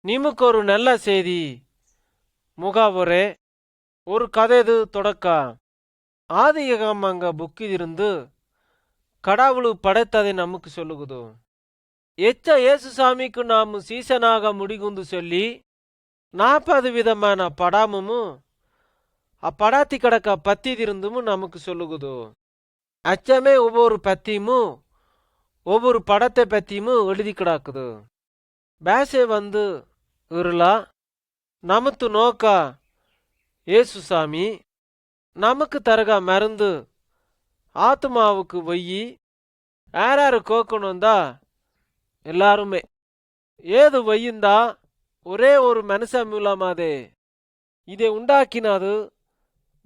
ನಿಮಗೊಂದು நல்ல செய்தி முகாவரே ஒரு கதைது தொடக்க ஆதியகமங்க புக்கிலிருந்து கடவுள் படைத்ததை நமக்கு சொல்லுகுது. எச்ச இயேசுசாமிக்கு நாம் சீசனாக முடிகுந்து சொல்லி 40 விதமான படாமும் அப்படாத்தி கடக்க பத்தியிருந்தும் நமக்கு சொல்லுகுது. அச்சமே ஒவ்வொரு பத்தியும் ஒவ்வொரு படத்தை பத்தியும் எழுதி கிடக்குது. பேசே வந்து இருளா நமத்து நோக்க ஏசுசாமி நமக்கு தரக மருந்து ஆத்மாவுக்கு ஒய்யி யாராரு கோக்கணுந்தா எல்லாருமே ஏது ஒய்யுந்தா ஒரே ஒரு மனுஷ மூலமாதே இதை உண்டாக்கினது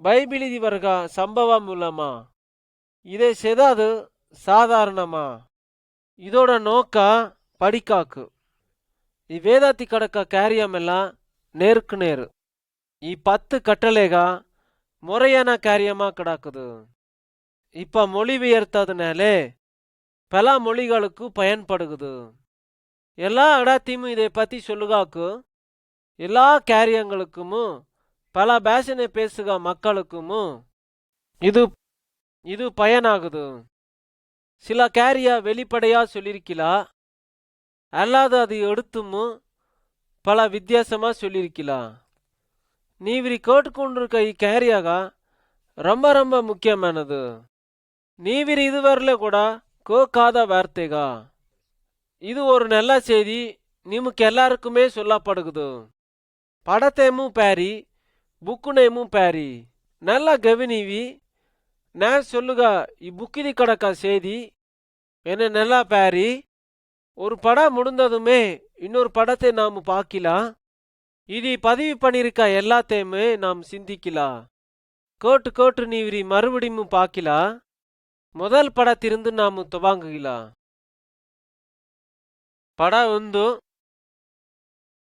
பைபிளிதி வர்க சம்பவம் மூலமா இதை செய்தாது சாதாரணமா இதோட நோக்க படிக்காக்கு வேதாத்தி கடக்க காரியமெல்லாம் நேருக்கு நேரு ಈ 10 ಕಟ್ಟಲೆಗ ಮೊರೆಯನ ಕಾರ್ಯಮ கிடக்குது. இப்ப மொழிபெயர்த்ததுனாலே பல மொழிகளுக்கு பயன்படுகுது. எல்லா இடத்தையும் இதை பத்தி சொல்லுகாக்கு எல்லா காரியங்களுக்கும் பல பாஷனை பேசுக மக்களுக்கும் இது பயனாகுது. சில காரிய வெளிப்படையா சொல்லிருக்கலா அல்லாது அது எடுத்தும் பல வித்தியாசமா சொல்லிருக்கலா. நீவிரி கேட்டுக்கொண்டிருக்க இக்காரியாக ரொம்ப ரொம்ப முக்கியமானது. நீவிரி இதுவரையில கூட கேட்காத வார்த்தைகா. இது ஒரு நல்ல செய்தி நிமுக்கு எல்லாருக்குமே சொல்லப்படுகுது. படத்தையும் பாரி புக்குனையும் பாரி நல்ல கவனிவி. நான் சொல்லுக இப்புக்கிதி கடக்க செய்தி என்ன நல்லா பாரி. ஒரு படம் முடிந்ததுமே இன்னொரு படத்தை நாம் பார்க்கலாம். இது பதிவு பண்ணிருக்க எல்லாத்தையுமே நாம் சிந்திக்கலாம். கேட்டு கேட்டு நீவிரி மறுபடியும் பார்க்கலாம். முதல் படத்திலிருந்து நாம் துவங்குகலாம். படம் வந்து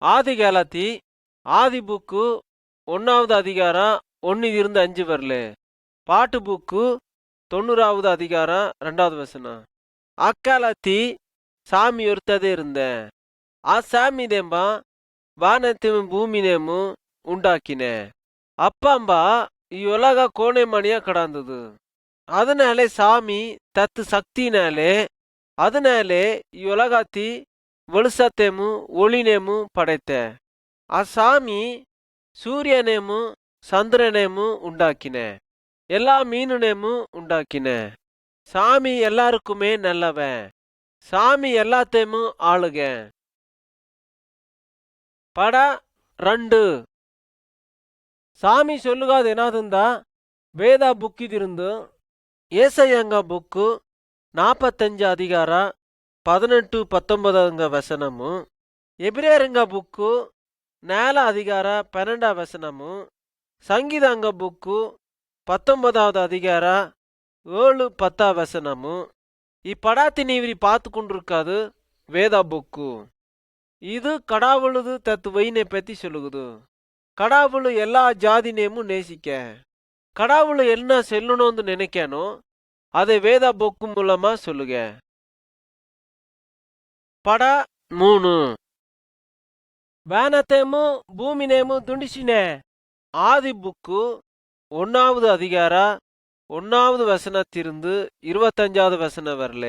ஆதிகாலத்தி ஆதி புக்கு 1வது அதிகாரம் 1 5 வரல. பாட்டு புக்கு 90வது அதிகாரம் 2வது வசனம். அக்காலத்தி சாமி ஒருத்ததே இருந்தேன். ಆ ಸಾಮಿದೆಂಬ ವಾನತೆಮು ಭೂಮಿನೇಮು ಉಂಡಾಕಿನೆ. ಅಪ್ಪಂಬ ಈ ಒಲಗ ಕೋಣೆ ಮಣಿಯ ಕಡಂದದು. அதனாலே சாமி தத்து சக்தினாலே அதனாலே இவ்வுலகத்தி வெளிச்சத்தையும் ஒளினேமும் படைத்த. சாமி சூரியனேமும் சந்திரனேமும் உண்டாக்கின. எல்லா மீனுனேமும் உண்டாக்கின. சாமி எல்லாருக்குமே நல்லவன். சாமி எல்லாத்தையும் ஆளுக. பட 2 சாமி சொல்லுகாது என்னாதுந்தா வேதா புக்கிதிருந்து ஏசையங்க புக்கு 45 அதிகாரம் 18 19 வசனமும் எபிரேயருங்க புக்கு 4 அதிகாரம் 12 வசனமும் சங்கீதாங்க புக்கு 19வது அதிகாரம் 7 10 வசனமும் இப்படாத்தி நீவிரி பார்த்து கொண்டிருக்காது வேதா புக்கு. இது கடவுளுது தத்துவைனை பத்தி சொல்லுகுது. கடவுள் எல்லா ஜாதினேமும் நேசிக்க. கடவுள் என்ன சொல்லணும்னு நினைக்கணும் அதை வேதா புக்கு மூலமா சொல்லுக. பட 3 வானத்தையும் பூமினேமும் துண்டிச்சினே. ஆதி புக்கு 1வது அதிகாரம் 1வது வசனத்திலிருந்து 25வது வசனம் வரல.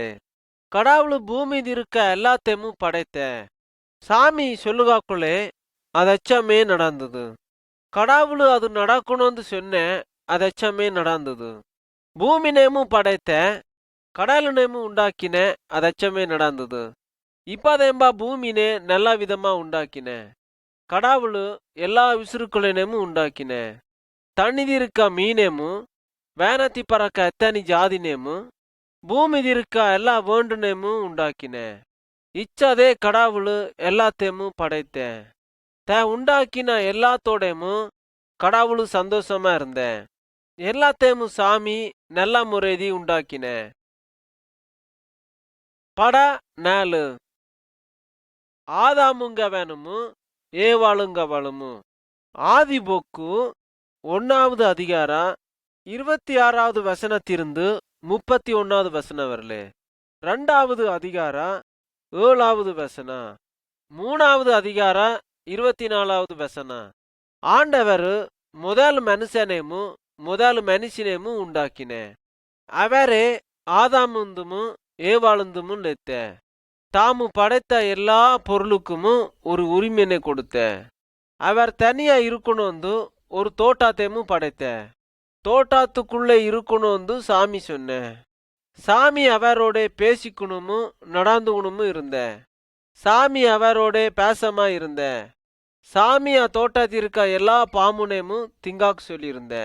கடவுள் பூமி இருக்க எல்லாத்தையும் படைத்த. சாமி சொல்லுகாக்குள்ளே அதச்சமே நடந்தது. கடவுள் அது நடக்கணும்னு சொன்ன அதச்சமே நடந்தது. பூமினேமும் படைத்த கடலுனேமும் உண்டாக்கின அதச்சமே நடந்தது. இப்பதேம்பா பூமினே நல்ல விதமா உண்டாக்கின. கடவுள் எல்லா விசுறுக்குள்ளேனேமும் உண்டாக்கின. தண்ணிதி இருக்க மீனேமும் வேனத்தி பறக்க எத்தனி ஜாதினேமும் பூமி இருக்க எல்லா வேண்டுனேமும் உண்டாக்கின. இச்சதே கடவுள் எல்லாத்தையும் படைத்த. உண்டாக்கின எல்லாத்தோடையும் கடவுள் சந்தோஷமா இருந்தேன். எல்லாத்தையும் சாமி நல்ல முறைதி உண்டாக்கின. பட 4 ஆதாமுங்கவனும் ஏவாளுங்கவளும். ஆதி புக்கு 1வது அதிகாரம் 26வது வசனத்திலிருந்து 31வது வசனம் வரல. 2வது அதிகாரம் 7வது வசனம். 3வது அதிகாரம் 24வது வசனம். ஆண்டவர் முதல் மனுஷனேமு முதல் மனுஷனேமு உண்டாக்கினே. அவரே ஆதாமுந்துமு ஏவாளுந்துமு நெத்த. தாமு படைத்த எல்லா பொருளுக்குமு ஒரு உரிமையை கொடுத்த. அவர் தனியா இருக்கணும் ஒரு தோட்டாத்தையும் படைத்த. தோட்டத்துக்குள்ளே இருக்கணும் சாமி சொன்ன. சாமி அவரோட பேசிக்கணுமு நடந்துக்கணுமு இருந்த. சாமி அவரோட பேசமா இருந்த. சாமி தோட்டத்திற்க எல்லா பாமுனையும் திங்காக்கு சொல்லியிருந்த.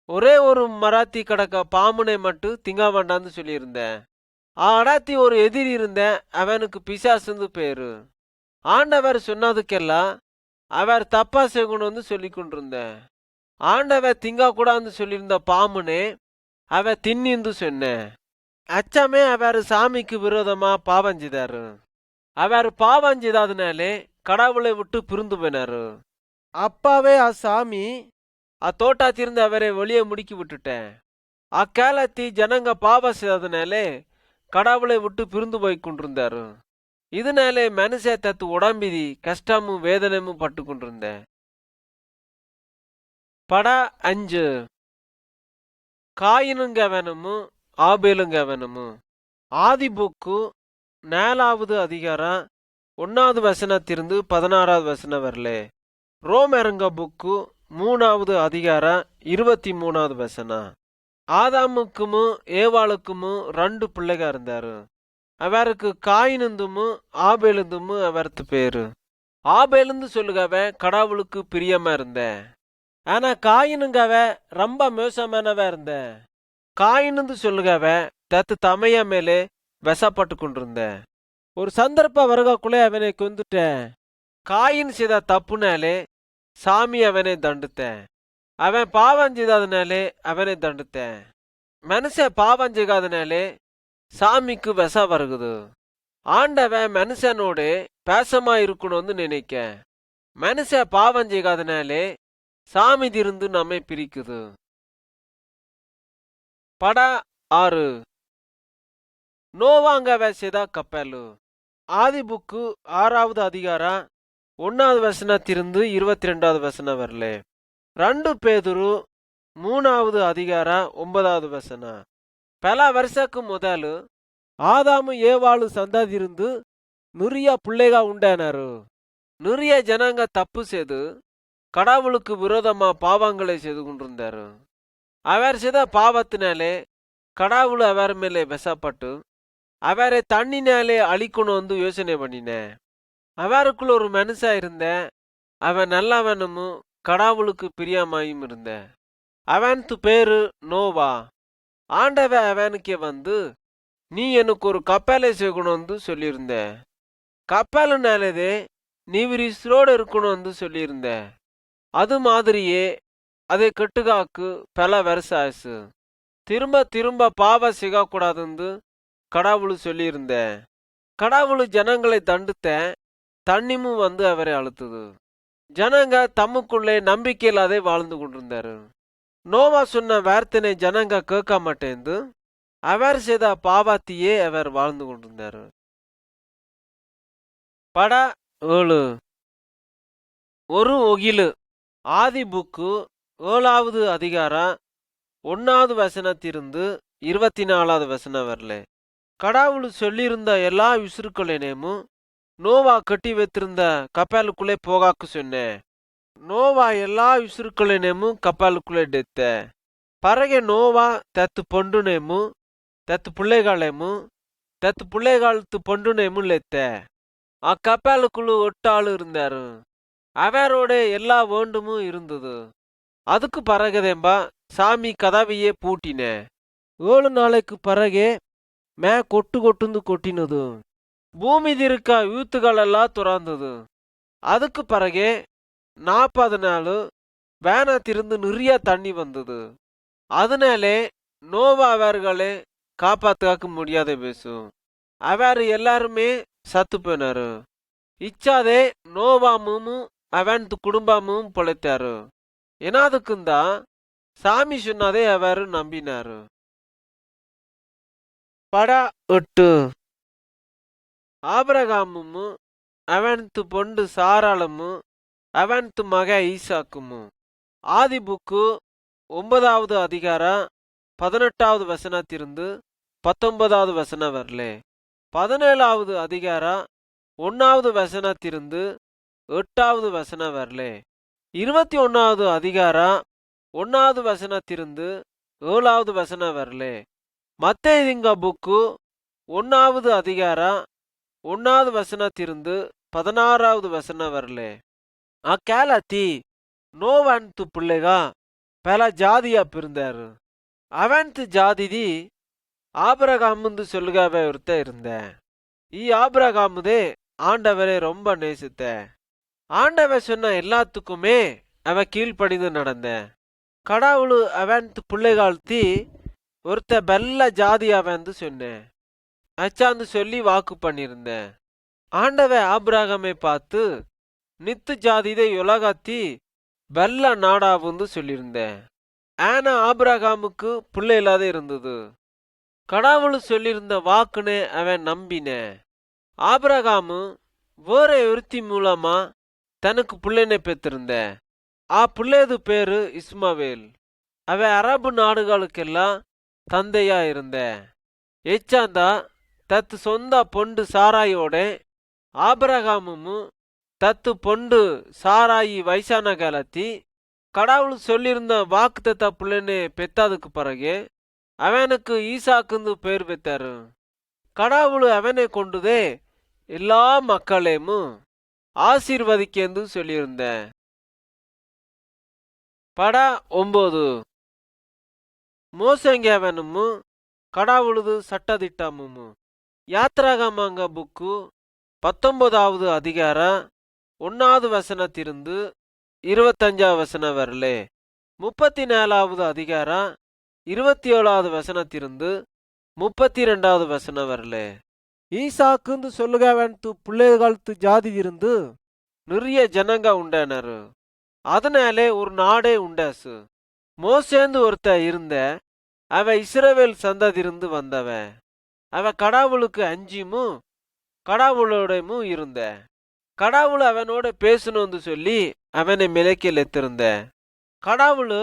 ஒரே ஒரு மராத்தி கடக்க பாமுனை மட்டும் திங்கா வேண்டான்னு சொல்லியிருந்த. அடாத்தி ஒரு எதிரி இருந்த, அவனுக்கு பிசாசுன்னு பேரு. ஆண்டவர் சொன்னதுக்கெல்லாம் அவர் தப்பா செய்யணும்னு சொல்லி கொண்டிருந்த. ஆண்டவர் திங்கா கூடாதுன்னு சொல்லியிருந்த பாமுனே அவ தின்னிந்து சொன்ன. அச்சமே அவர் சாமிக்கு விரோதமா பாவம் செய்தாரு. அவர் பாவம் செய்ததுனாலே கடவுளை விட்டு பிரிந்து போனாரு. அப்பாவே சாமி தோட்டத்திலிருந்து அவரை வெளியே முடுக்கி விட்டுட்டேன். அக்காலத்தி ஜனங்க பாவம் செய்ததுனாலே கடவுளை விட்டு பிரிந்து போய் கொண்டிருந்தாரு. இதனாலே மனுஷ தத்து உடம்பிதி கஷ்டமும் வேதனையும் பட்டு கொண்டிருந்த. பட 5. காயினுங்க வேணுமு ஆபேலுங்க வேணுமு. ஆதி புக்கு 4வது அதிகாரம் 1வது வசனத்திலிருந்து 16வது வசனம் வரலே. ரோமருங்க புக்கு 3வது அதிகாரம் 23வது வசனம். ஆதாமுக்குமு ஏவாளுக்குமு 2 பிள்ளைக இருந்தாரு. அவருக்கு காயினுந்துமு ஆபேலுந்துமு அவர்த்து பேரு. ஆபேலுந்து சொல்லுகவ கடவுளுக்கு பிரியமா இருந்த. ஆனா காயினுங்கவ ரொம்ப மோசமானவ இருந்த. காயினுந்து சொல்லுகவ தத்து தமைய மேலே விஷப்பட்டு கொண்டிருந்த. ஒரு சந்தர்ப்ப வருகக்குள்ளே அவனை கொந்துட்ட. காயின் செய்த தப்புனாலே சாமி அவனை தண்டுத்த. அவன் பாவம் செய்ததுனாலே அவனை தண்டுத்த. மனுஷ பாவம் செய்யாதனாலே சாமிக்கு விஷ வருகுது. ஆண்டவன் மனுஷனோட பேசமா இருக்கணும்னு நினைக்க. மனுஷ பாவம் செய்யாதனாலே சாமி திருந்து நம்மை பிரிக்குது. பட 6. நோவாங்கவ செய்த கப்பலு. ஆதி புக்கு 6வது அதிகாரம் 1வது வசனத்திலிருந்து 22வது வசனம் வரலே. 2 பேதுரு 3வது அதிகாரம் 9வது வசனம். பல வருஷக்கு முதல் ஆதாமு ஏவாளு சந்ததியிருந்து நிறைய பிள்ளைக உண்டானாரு. நிறைய ஜனங்க தப்பு செய்து கடவுளுக்கு விரோதமா பாவங்களை செய்து கொண்டிருந்தாரு. அவர் செய்த பாவத்தினாலே கடவுள் அவர் மேலே விஷப்பட்டு அவரை தண்ணினாலே அழிக்கணும் யோசனை பண்ணின. அவருக்குள்ள ஒரு மனுஷா இருந்த. அவன் நல்லவனும் கடவுளுக்கு பிரியமாயும் இருந்த. அவனுக்கு பேரு நோவா. ஆண்டவ அவனுக்கே வந்து நீ எனக்கு ஒரு கப்பலை செய்யணும்னு சொல்லியிருந்த. கப்பலுனாலதே நீ விரிசலோடு இருக்கணும்னு சொல்லியிருந்த. அது மாதிரியே அதை கெட்டுகாக்கு பல வருஷம் ஆச்சு. திரும்ப திரும்ப பாவம் செய்யக்கூடாதுன்னு கடவுள் சொல்லியிருந்த. கடவுள் ஜனங்களை தண்டுத்த. தண்ணிமும் வந்து அவரை அழுத்துது. ஜனங்க தம்முக்குள்ளே நம்பிக்கை இல்லாத வாழ்ந்து கொண்டிருந்தாரு. நோவா சொன்ன வார்த்தனை ஜனங்க கேட்க மாட்டேந்து அவர் செய்த பாவத்தையே அவர் வாழ்ந்து கொண்டிருந்தாரு. பட 7. ஒரு ஒகிலு. ஆதி புக்கு 7வது அதிகாரம் 1வது வசனத்திலிருந்து 24வது வசனம் வரல. கடவுள் சொல்லியிருந்த எல்லா விசுறுக்களினேமும் நோவா கட்டி வைத்திருந்த கப்பலுக்குள்ளே போகாக்கு சொன்னேன். நோவா எல்லா விசுறுக்களினேமும் கப்பலுக்குள்ளே டெத்த. பறகை நோவா தத்து பொண்டுனேமு தத்து பிள்ளைகளேமு தத்து பிள்ளைகாலத்து பொண்டுனேமு லெத்த. கப்பலுக்குள்ள ஒட்டாளு இருந்தாரு. அவரோட எல்லா வேண்டுமும் இருந்தது. அதுக்கு பறகுதேம்பா சாமி கதவையே பூட்டின. 7 நாளைக்கு பறகே மே கொட்டு கொட்டுந்து கொட்டினது. பூமி இருக்க யூத்துகளெல்லாம் துறந்தது. அதுக்கு பிறகே 40 நாள் வேனத்திலிருந்து நிறைய தண்ணி வந்தது. அதனாலே நோவா அவர்களே காப்பாத்துக்க முடியாத பேசும். அவர் எல்லாருமே சத்து போனாரு. இச்சாதே நோவாமும் அவன் குடும்பமும் பொழைத்தாரு. என்னாதுக்குந்தா சாமி சொன்னதே அவர் நம்பினாரு. பட 8. ஆபிரகாமும் அவன் பொண்டு சாராளமும் அவன்து மக ஈசாக்குமு. ஆதி புக்கு 9வது அதிகாரம் 18வது வசனத்திலிருந்து 19வது வசனம் வரலே. 17வது அதிகாரம் 1வது வசனத்திலிருந்து 8வது வசனம் வரலே. 21வது அதிகாரம் 1வது வசனத்திலிருந்து 7வது வசனம் வரலே. மத்தேயுங்க புக்கு 1வது அதிகாரம் 1வது வசனத்திலிருந்து 16வது வசனம் வரலே. அக்காலத்தி நோவன்து பிள்ளைகா பல ஜாதியா பிறந்தாரு. அவன்து ஜாதிதி ஆபிரகாமுந்து சொல்லுகாவே ஒருத்த இருந்த. ஆபிரகாமுதே ஆண்டவரை ரொம்ப நேசித்த. ஆண்டவர் சொன்ன எல்லாத்துக்குமே அவன் கீழ்ப்படிந்து நடந்த. கடவுளு அவன்து பிள்ளைகால்த்தி ஒருத்த பெல்ல ஜாதியாவந்து சொன்னேன். அச்சாந்து சொல்லி வாக்கு பண்ணிருந்த. ஆண்டவ ஆபிரகாமை பார்த்து நித்து ஜாதிதை உலகத்தி பெல்ல நாடாவுந்து சொல்லியிருந்தேன். ஆனா ஆபிரகாமுக்கு பிள்ளை இல்லாத இருந்தது. கடவுள் சொல்லியிருந்த வாக்குனே அவன் நம்பின. ஆபிரகாமு வேற ஒருத்தி மூலமா தனக்கு பிள்ளைனை பெற்றிருந்த. பிள்ளைது பேரு இஸ்மவேல். அவன் அரபு நாடுகளுக்கெல்லாம் தந்தையா இருந்த. எச்சாந்தா தத்து சொந்த பொண்டு சாராயோட ஆபிரகாமும் தத்து பொண்டு சாராயி வயசான காலத்தி கடவுள் சொல்லியிருந்த வாக்கு தத்த பிள்ளைன்னு பெத்தாதுக்கு பிறகு அவனுக்கு ஈசாக்குந்து பேர் பெத்தாரு. கடவுள் அவனை கொண்டுதே எல்லா மக்களையும் ஆசீர்வதிக்கேந்து சொல்லியிருந்த. படா 9 மோசங்கவனும் கடவுளது சட்டதிட்டமும். யாத்திராகமங்க புக்கு 19வது அதிகாரம் 1வது வசனத்திலிருந்து 25வது வசனம் வரலே. 34வது அதிகாரம் 27வது வசனத்திலிருந்து 32வது வசனம் வரலே. ஈசாக்குந்து சொல்லுகவன்து பிள்ளைகாலத்து ஜாதி இருந்து நிறைய ஜனங்க உண்டனர். அதனாலே ஒரு நாடே உண்டாசு. மோசேந்து ஒருத்த இருந்த. அவ இஸ்ரவேல் சந்ததிருந்து வந்தவ. அவ கடவுளுக்கு அஞ்சியும் கடவுளோடமும் இருந்த. கடவுள் அவனோட பேசணும்னு சொல்லி அவனை மிளக்கில் எத்திருந்த. கடவுள்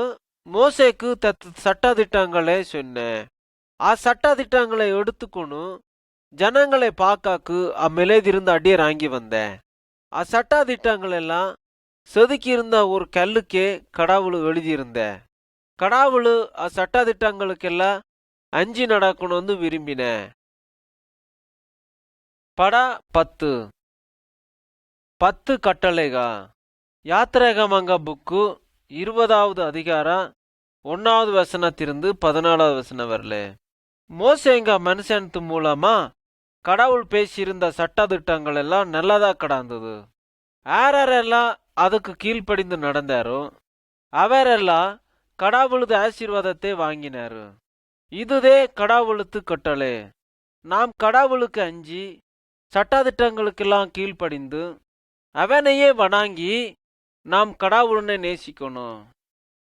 மோசேக்கு தத்து சட்டதிட்டங்களை சொன்ன. சட்டதிட்டங்களை எடுத்துக்கணும் ஜனங்களை பார்க்காக்கு மிளைதிருந்து அடியே ராங்கி வந்த. சட்டதிட்டங்கள் எல்லாம் செதுக்கி இருந்த ஒரு கல்லுக்கே கடவுள் எழுதியிருந்த. கடவுள் சட்டதிட்டங்களுக்கெல்லாம் அஞ்சி நடக்கணும்னு விரும்பின. படா 10 கட்டளைகா. யாத்திராகமங்க புக்கு 20வது அதிகாரம் 1வது வசனத்திலிருந்து 14வது வசனம் வரலே. மோசேங்க மனுஷனத்து மூலமா கடவுள் பேசியிருந்த சட்டதிட்டங்கள் எல்லாம் நல்லதா கிடந்தது. யாரெல்லாம் அதுக்கு கீழ்ப்படிந்து நடந்தாரோ அவரெல்லாம் கடவுளது ஆசீர்வாதத்தை வாங்கினாரு. இதுதே கடவுளுக்கு கட்டளை. நாம் கடவுளுக்கு அஞ்சி சட்டதிட்டங்களுக்கெல்லாம் கீழ்ப்படிந்து அவனையே வணங்கி நாம் கடவுளனை நேசிக்கணும்.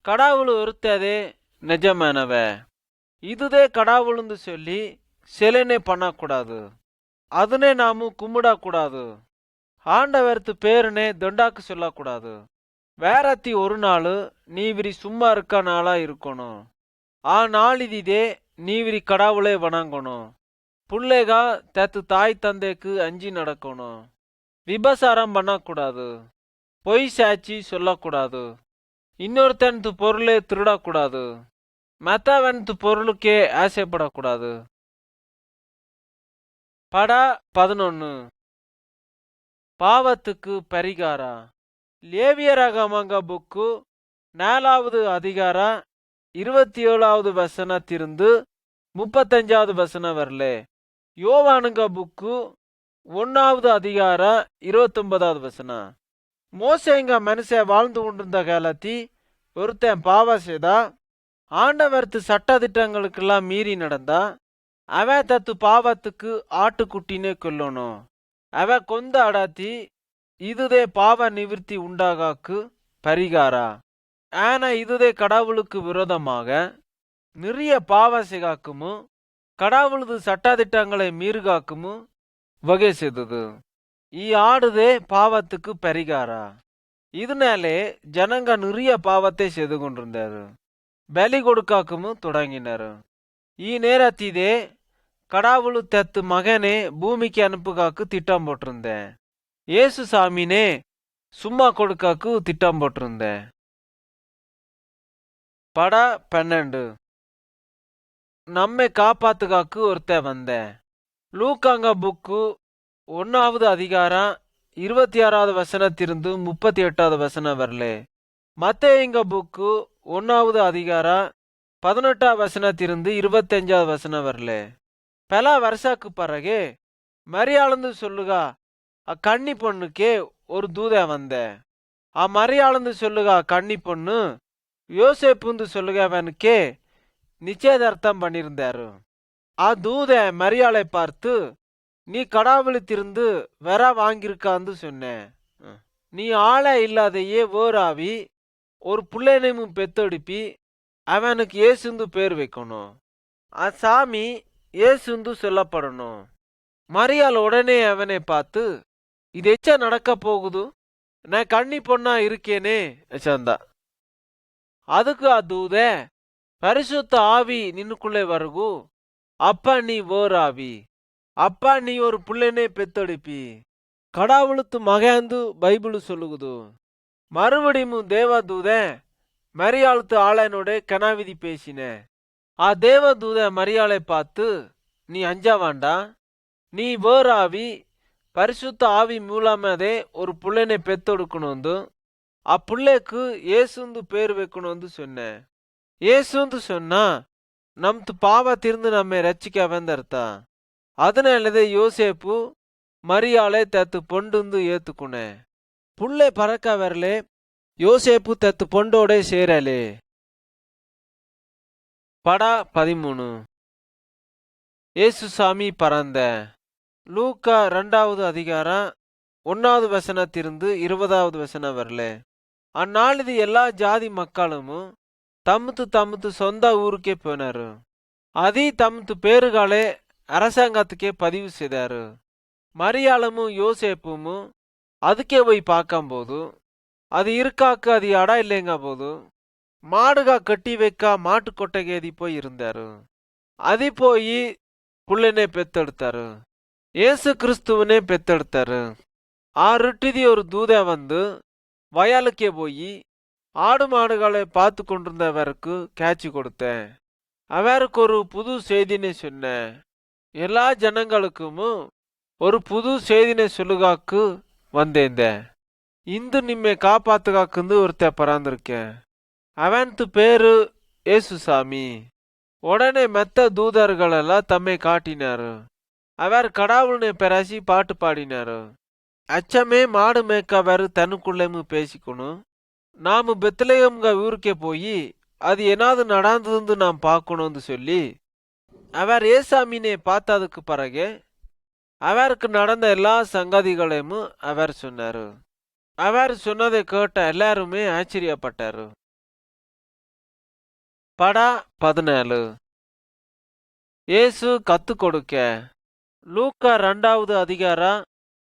கடவுள் ஒருத்ததே நிஜமானவ. இதுதே கடவுள்னு சொல்லி சிலைனே பண்ணக்கூடாது. அதுனே நாம கும்பிடக்கூடாது. ஆண்டவர்த்து பேருனே தொண்டாக்கு சொல்லக்கூடாது. வேறத்தி ஒரு நாள் நீவிரி சும்மா இருக்க நாளா இருக்கணும். நாளிதே நீவிரி கடவுளை வணங்கணும். பிள்ளைகா தத்து தாய் தந்தைக்கு அஞ்சி நடக்கணும். விபசாரம் பண்ணக்கூடாது. பொய் சாட்சி சொல்லக்கூடாது. இன்னொருத்தனது பொருளை திருடக்கூடாது. மற்றவனது பொருளுக்கே ஆசைப்படக்கூடாது. படா 11 பாவத்துக்கு பரிகாரா. லேவியராகமங்க புக்கு 4வது அதிகாரம் 27வது வசனத்திலிருந்து 35வது வசனம் வரலே. யோவானுங்க புக்கு 1வது அதிகாரம் 29வது வசனம். மோசேங்க மனுஷன் வாழ்ந்து கொண்டிருந்த காலத்தி ஒருத்தன் பாவம் செய்தா ஆண்டவர்த்து சட்டதிட்டங்களுக்கெல்லாம் மீறி நடந்தா அவன் தத்து பாவத்துக்கு ஆட்டுக்குட்டினே கொல்லணும். அவன் கொந்த அடாத்தி இதுதே பாவ நிவிர்த்தி உண்டாகாக்கு பரிகாரா. ஆனா இதுதே கடவுளுக்கு விரோதமாக நிறைய பாவ செய்காக்குமும் கடவுளது சட்டதிட்டங்களை மீறுகாக்குமும் வகை செய்தது. ஆடுதே பாவத்துக்கு பரிகாரா. இதனாலே ஜனங்க நிறைய பாவத்தை செய்து கொண்டிருந்தாரு. பலி கொடுக்காக்கும் தொடங்கினாரு. ಈ நேரத்திலே கடவுள் தத்து மகனே பூமிக்கு அனுப்புகாக்கு திட்டம் போட்டிருந்தேன். இயேசு சாமினே சும்மா கொடுக்காக்கு திட்டம் போட்டிருந்தேன். படா 12 நம்மை காப்பாத்துகாக்கு ஒருத்த வந்தேன். லூக்காங்க புக்கு 1வது அதிகாரம் 26வது வசனத்திலிருந்து 38வது வசனம் வரலே. மத்தேயுங்க புக்கு 1வது அதிகாரம் 18வது வசனத்திலிருந்து 25வது வசனம் வரலே. பல வருஷக்கு பிறகு மரியாளந்து சொல்லுகா கன்னி பொண்ணுக்கே ஒரு தூத வந்த. மரியாளந்து சொல்லுகா கன்னி பொண்ணு யோசேப்புந்து சொல்லுகவனுக்கே நிச்சயதார்த்தம் பண்ணியிருந்தாரு. தூத மரியாளை பார்த்து நீ கடவுளுத்திருந்து வர வாங்கியிருக்கான்னு சொன்னேன். நீ ஆளை இல்லாதையே ஓராவி ஒரு பிள்ளைனையும் பெத்தெடுப்பி அவனுக்கு ஏசுந்து பேர் வைக்கணும். சாமி ஏசுந்து சொல்லப்படணும். மரியாள் உடனே அவனை பார்த்து இது எச்ச நடக்க போகுது, நான் கன்னி பொண்ணா இருக்கேனே சந்தா. அதுக்கு தூத பரிசுத்த ஆவி நின்னுக்குள்ளே வருகு, அப்பா நீ ஓராவி, அப்பா நீ ஒரு பிள்ளைனே பெத்தெடுப்பி கடவுளுத்து மகந்து பைபிள் சொல்லுகுது. மறுபடியும் தேவதூத மரியாளுத்து ஆளனோட கனாவிதி பேசின. தேவதூத மரியாளை பார்த்து நீ அஞ்சா வேண்டாம், நீ வேறாவி பரிசுத்த ஆவி மூலமாதே ஒரு புள்ளைனை பெத்தெடுக்கணும், அப்புள்ளைக்கு ஏசுந்து பேர் வைக்கணும் சொன்னேன். ஏசுந்து சொன்னா நம்து பாவத்திருந்து நம்மை ரச்சிக்க வந்தர்த்தா. அதனாலதே யோசேப்பு மரியாளை தத்து பொண்டு ஏத்துக்குனே. புள்ளை பறக்க வரலே யோசேப்பு தத்து பொண்டோட சேரலே. படா 13 ஏசு சாமி பறந்த. லூக்கா 2வது அதிகாரம் 1வது வசனத்திலிருந்து 20வது வசனம் வரலே. அந்நாளிது எல்லா ஜாதி மக்களும் தம்முத்து சொந்த ஊருக்கே போனாரு. தம்முத்து பேருகாலே அரசாங்கத்துக்கே பதிவு செய்தாரு. மரியாளமும் யோசேப்பும் அதுக்கே போய் பார்க்கும்போது அது இருக்காக்கு அது அடா இல்லைங்க போது மாடுகா கட்டி வைக்கா மாட்டு கொட்டகேதி போய் இருந்தாரு. போய் புள்ளனே பெத்தெடுத்தாரு, ஏசு கிறிஸ்துவனே பெத்தெடுத்தாரு. ரிட்டிதி ஒரு தூத வந்து வயலுக்கே போய் ஆடு மாடுகளை பார்த்து கொண்டிருந்தவருக்கு கேட்சி கொடுத்தேன். அவருக்கு ஒரு புது செய்தினை சொன்னேன். எல்லா ஜனங்களுக்கும் ஒரு புது செய்தினை சொல்லுகாக்கு வந்தேந்த. இந்து நிம்மை காப்பாத்துகாக்குந்து ஒருத்த பறந்திருக்கேன். அவன்து பேரு ஏசு சாமி. உடனே மெத்த தூதர்களெல்லாம் தம்மை காட்டினாரு. அவர் கடவுள்னை பெராசி பாட்டு பாடினாரு. அச்சமே மாடு மேய்க்கவர் தனக்குள்ளேயும் பேசிக்கணும். நாம பெத்லகேம்ங்க ஊருக்கே போய் அது என்னாவது நடந்ததுன்னு நாம் பார்க்கணும்னு சொல்லி அவர் ஏசாமினை பார்த்ததுக்கு பிறகு அவருக்கு நடந்த எல்லா சங்கதிகளையும் அவர் சொன்னாரு. அவர் சொன்னதை கேட்ட எல்லாருமே ஆச்சரியப்பட்டாரு. படா 14 ஏசு கத்து கொடுக்க. லூக்கா 2வது அதிகாரம்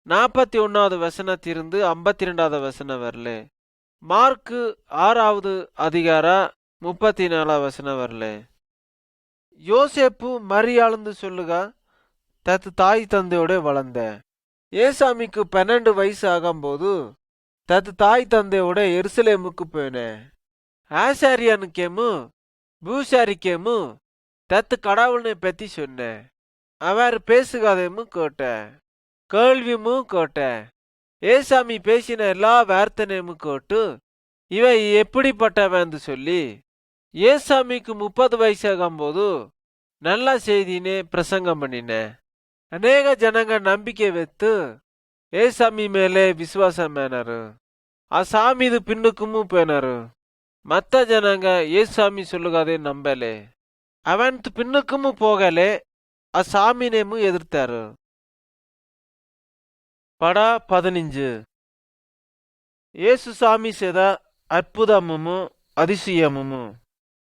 41வது வசனத்திலிருந்து 52வது வசனம் வரலே. மார்க்கு 6வது அதிகாரம் 34வது வசனம் வரலே. யோசேப்பு மரியாளுந்து சொல்லுகா தத்து தாய் தந்தையோட வளர்ந்த. ஏசாமிக்கு 12 வயசு ஆகும்போது தத்து தாய் தந்தையோட எருசலேமுக்கு போயினேன். ஆசாரியனுக்கேமு பூசாரிக்கேமு தத்து கடவுள்னை பத்தி சொன்னேன். அவர் பேசுகாதையும் கேட்டேன், கேள்வியும் கேட்டேன். ஏசாமி பேசின எல்லா வார்த்தனையும் கேட்டு இவை எப்படிப்பட்டவன்னு சொல்லி ஏசாமிக்கு 30 வயசு ஆகும்போது நல்ல செய்தினே பிரசங்கம் பண்ணினேன். அநேக ஜனங்க நம்பிக்கை வைத்து ஏசாமி மேலே விசுவாசம் மேனாரு. சாமி இது பின்னுக்கும் போனாரு. மத்த ஜனங்க ஏசாமி சொல்லுகாதே நம்பலே. அவன் பின்னுக்கும் போகலே சாமினேமு எதிர்த்தாரு. படா 15 ஏசு சாமி செய்த அற்புதமும் அதிசயமும்.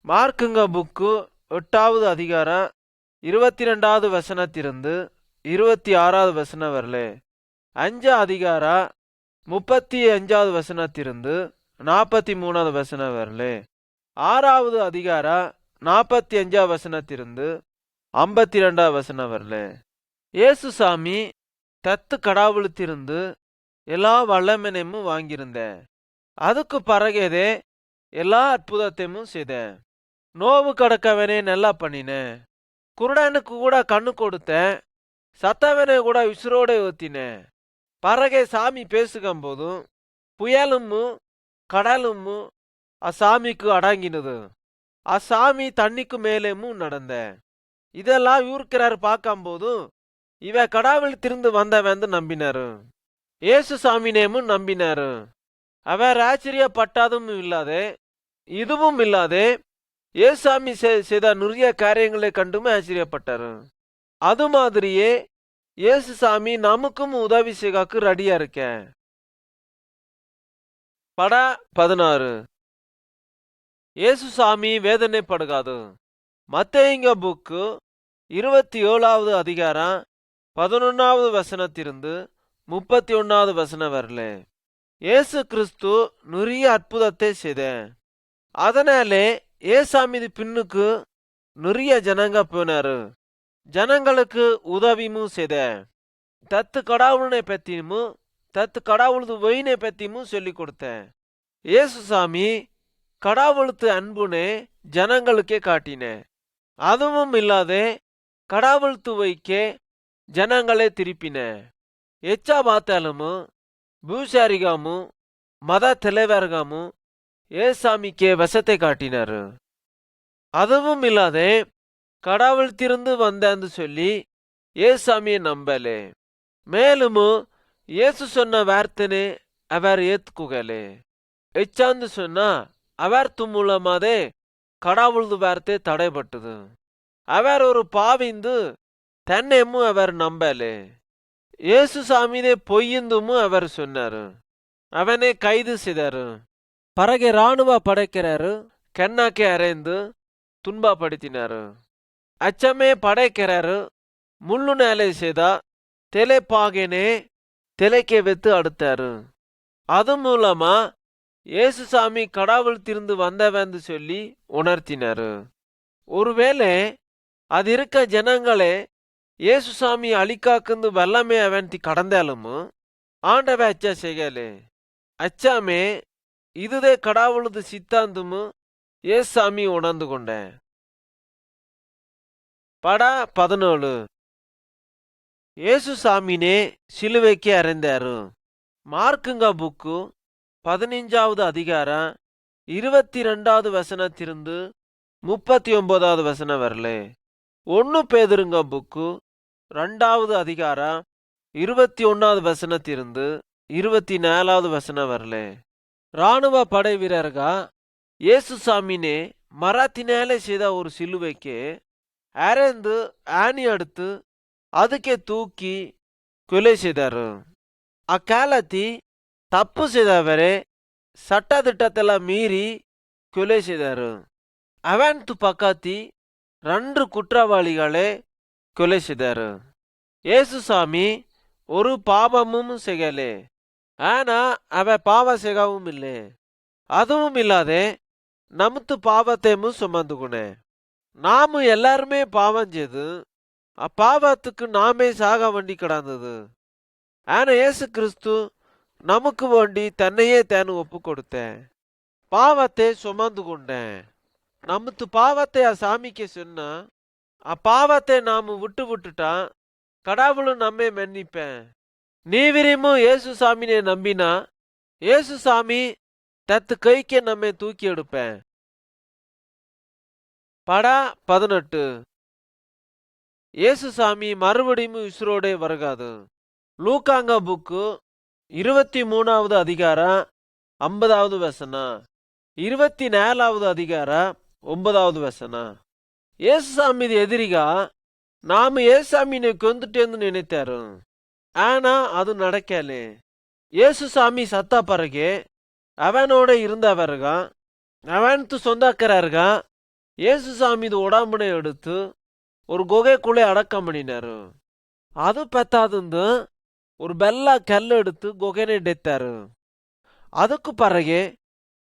மார்க்குங்க புக்கு 8வது அதிகாரம் 22வது வசனத்திலிருந்து 26வது வசனம் வரலே. 5 அதிகாரம் 35வது வசனத்திலிருந்து 43வது வசனம் வரலே. 6வது அதிகாரம் 45வது வசனத்திலிருந்து 52வது வசனம் வரலே. இயேசு சாமி தத்து கடவுளத்திலிருந்து எல்லா வல்லமனையும் வாங்கியிருந்தேன். அதுக்கு பிறகேதே எல்லா அற்புதத்தையும் செய்தேன். நோவு கடக்கவனே நல்லா பண்ணினேன். குருடனுக்கு கூட கண்ணு கொடுத்தேன். சத்தவனை கூட விசுரோட ஊத்தினேன். பறகே சாமி பேசுகும் போதும் புயலும் கடலும் அசாமிக்கு அடங்கினது. அசாமி தண்ணிக்கு மேலேயும் நடந்தேன். இதெல்லாம் இவருக்கிறாரு பார்க்கும்போதும் இவ கடவுள் திருந்து வந்தவந்து நம்பினாரு. ஏசு சாமினேமும் நம்பினாரு. அவர் ஆச்சரியப்பட்டதும் இல்லாதே இதுவும் இல்லாதே ஏசாமி செய்த நிறைய காரியங்களை கண்டுமே ஆச்சரியப்பட்டாரு. அது மாதிரியே ஏசு சாமி நமக்கும் உதவி செய்யக்கு ரெடியா இருக்கேன். பட 16. ஏசு சாமி வேதனைப்படுகாது. மத்தேயுங்க புக்கு 27வது அதிகாரம் 11வது வசனத்திலிருந்து 31வது வசனம் வரலே. ஏசு கிறிஸ்து நிறைய அற்புதத்தை செய்தேன். அதனாலே ஏசாமி பின்னுக்கு நிறைய ஜனங்க போனாரு. ஜனங்களுக்கு உதவியும் செய்த. தத்து கடவுளனை பத்தியும் தத்து கடவுளது வயினை பத்தியும் சொல்லி கொடுத்தேன். ஏசு சாமி கடவுளுக்கு அன்புனே ஜனங்களுக்கே காட்டினேன். அதுவும் இல்லாதே கடவுளுக்கு வைக்க ஜனங்களே திருப்பினேன். எச்சா பார்த்தாலும் பூசாரிகாமும் மத தலைவர்காமும் ஏசாமிக்கே வசத்தை காட்டினாரு. அதுவும் இல்லாதே கடவுள் திருந்து வந்தேன்னு சொல்லி ஏசாமியை நம்பலே. மேலும் ஏசு சொன்ன வார்த்தைனே அவர் ஏத்துக்குகலே. எச்சாந்து சொன்னா அவர்த்து மூலமாதே கடவுளது வார்த்தை தடைப்பட்டது. அவர் ஒரு பாவிந்து தன்னையும் அவர் நம்பலே. ஏசு சாமிதே பொய்யுந்தும் அவர் சொன்னாரு. அவனை கைது செய்தாரு. பறகை ராணுவ படைக்கிறாரு. கண்ணாக்கே அரைந்து துன்பப்படுத்தினாரு. அச்சமே படைக்கிறாரு. முள்ளு நேலை செய்தா தெலைப்பாகனே தெலைக்கே வெத்து அடுத்தாரு. அது மூலமா ஏசு சாமி கடவுள் திருந்து வந்தவந்து சொல்லி உணர்த்தினாரு. ஒருவேளை அது இருக்க ஜனங்களே ஏசு சாமி அழிக்காக்குந்து வல்லமே அவன்தி கடந்தாலும் ஆண்டவ அச்சா செய்யலே. அச்சாமே இதுதே கடவுளது சித்தாந்தம் ஏசு சாமி உணர்ந்து கொண்டேன். பட 17. ஏசு சாமினே சிலுவைக்கு அறைந்தாரு. மார்க்குங்க புக்கு 15வது அதிகாரம் 22வது வசனத்திலிருந்து 39வது வசனம் வரலே. 1 பேதுருங்க புக்கு 2வது அதிகாரம் 21வது வசனத்திலிருந்து 24வது வசனம் வரலே. ராணுவ படை வீரர்கா ஏசு சாமினே மரத்தினாலே செய்த ஒரு சிலுவைக்கு அரைந்து ஆணி அடுத்து அதுக்கே தூக்கி கொலை செய்தாரு. அக்காலத்தி தப்பு செய்தவரே சட்டத்திட்டத்தெல்லாம் மீறி கொலை செய்தாரு. அவன்து பக்கத்தி 2 குற்றவாளிகளே கொலை செய்தாரு. ஏசு சாமி ஒரு பாவமும் செய்யலே. ஆனா அவ பாவ செய்யவும் இல்லை. அதுவும் இல்லாதே நமத்து பாவத்தையும் சுமந்துகுனே. நாம எல்லாருமே பாவம் செய்து அப்பாவத்துக்கு நாமே சாக வண்டி கிடந்தது. ஆனா ஏசு கிறிஸ்து நமக்கு வேண்டி தன்னையே தேனு ஒப்பு கொடுத்தேன். பாவத்தை சுமந்து கொண்டேன். நமத்து பாவத்தை சாமிக்கு சொன்னா அப்பாவத்தை நாம விட்டுட்டா கடவுளும் நம்மை மன்னிப்பேன். நீவிரிமும் ஏசு சாமினை நம்பினா ஏசு சாமி தத்து கைக்கே நம்மை தூக்கி எடுப்பேன். பட 18. ஏசு சாமி மறுபடியும் விசுரோடே வருகாது. லூக்காங்க புக்கு 23வது அதிகாரம் 50வது வசனம், 24வது அதிகாரம் 9வது வசனம். ஏசு சாமி எதிரிகா நாம ஏசாமினை கொந்துட்டேன்னு நினைத்தாரு. ஆனா அது நடக்கலே. ஏசு சாமி சத்தா பிறகு அவனோட இருந்தவர்கா அவனுக்கு சொந்தக்காரர்கா ஏசு சாமி உடம்புனை எடுத்து ஒரு குகைக்குள்ளே அடக்கம் பண்ணினாரு. அது பத்தாதுந்து ஒரு ಬೆಲ್ಲ ಕಲ್ಲು எடுத்து குகைனை இடைத்தாரு. அதுக்கு பிறகு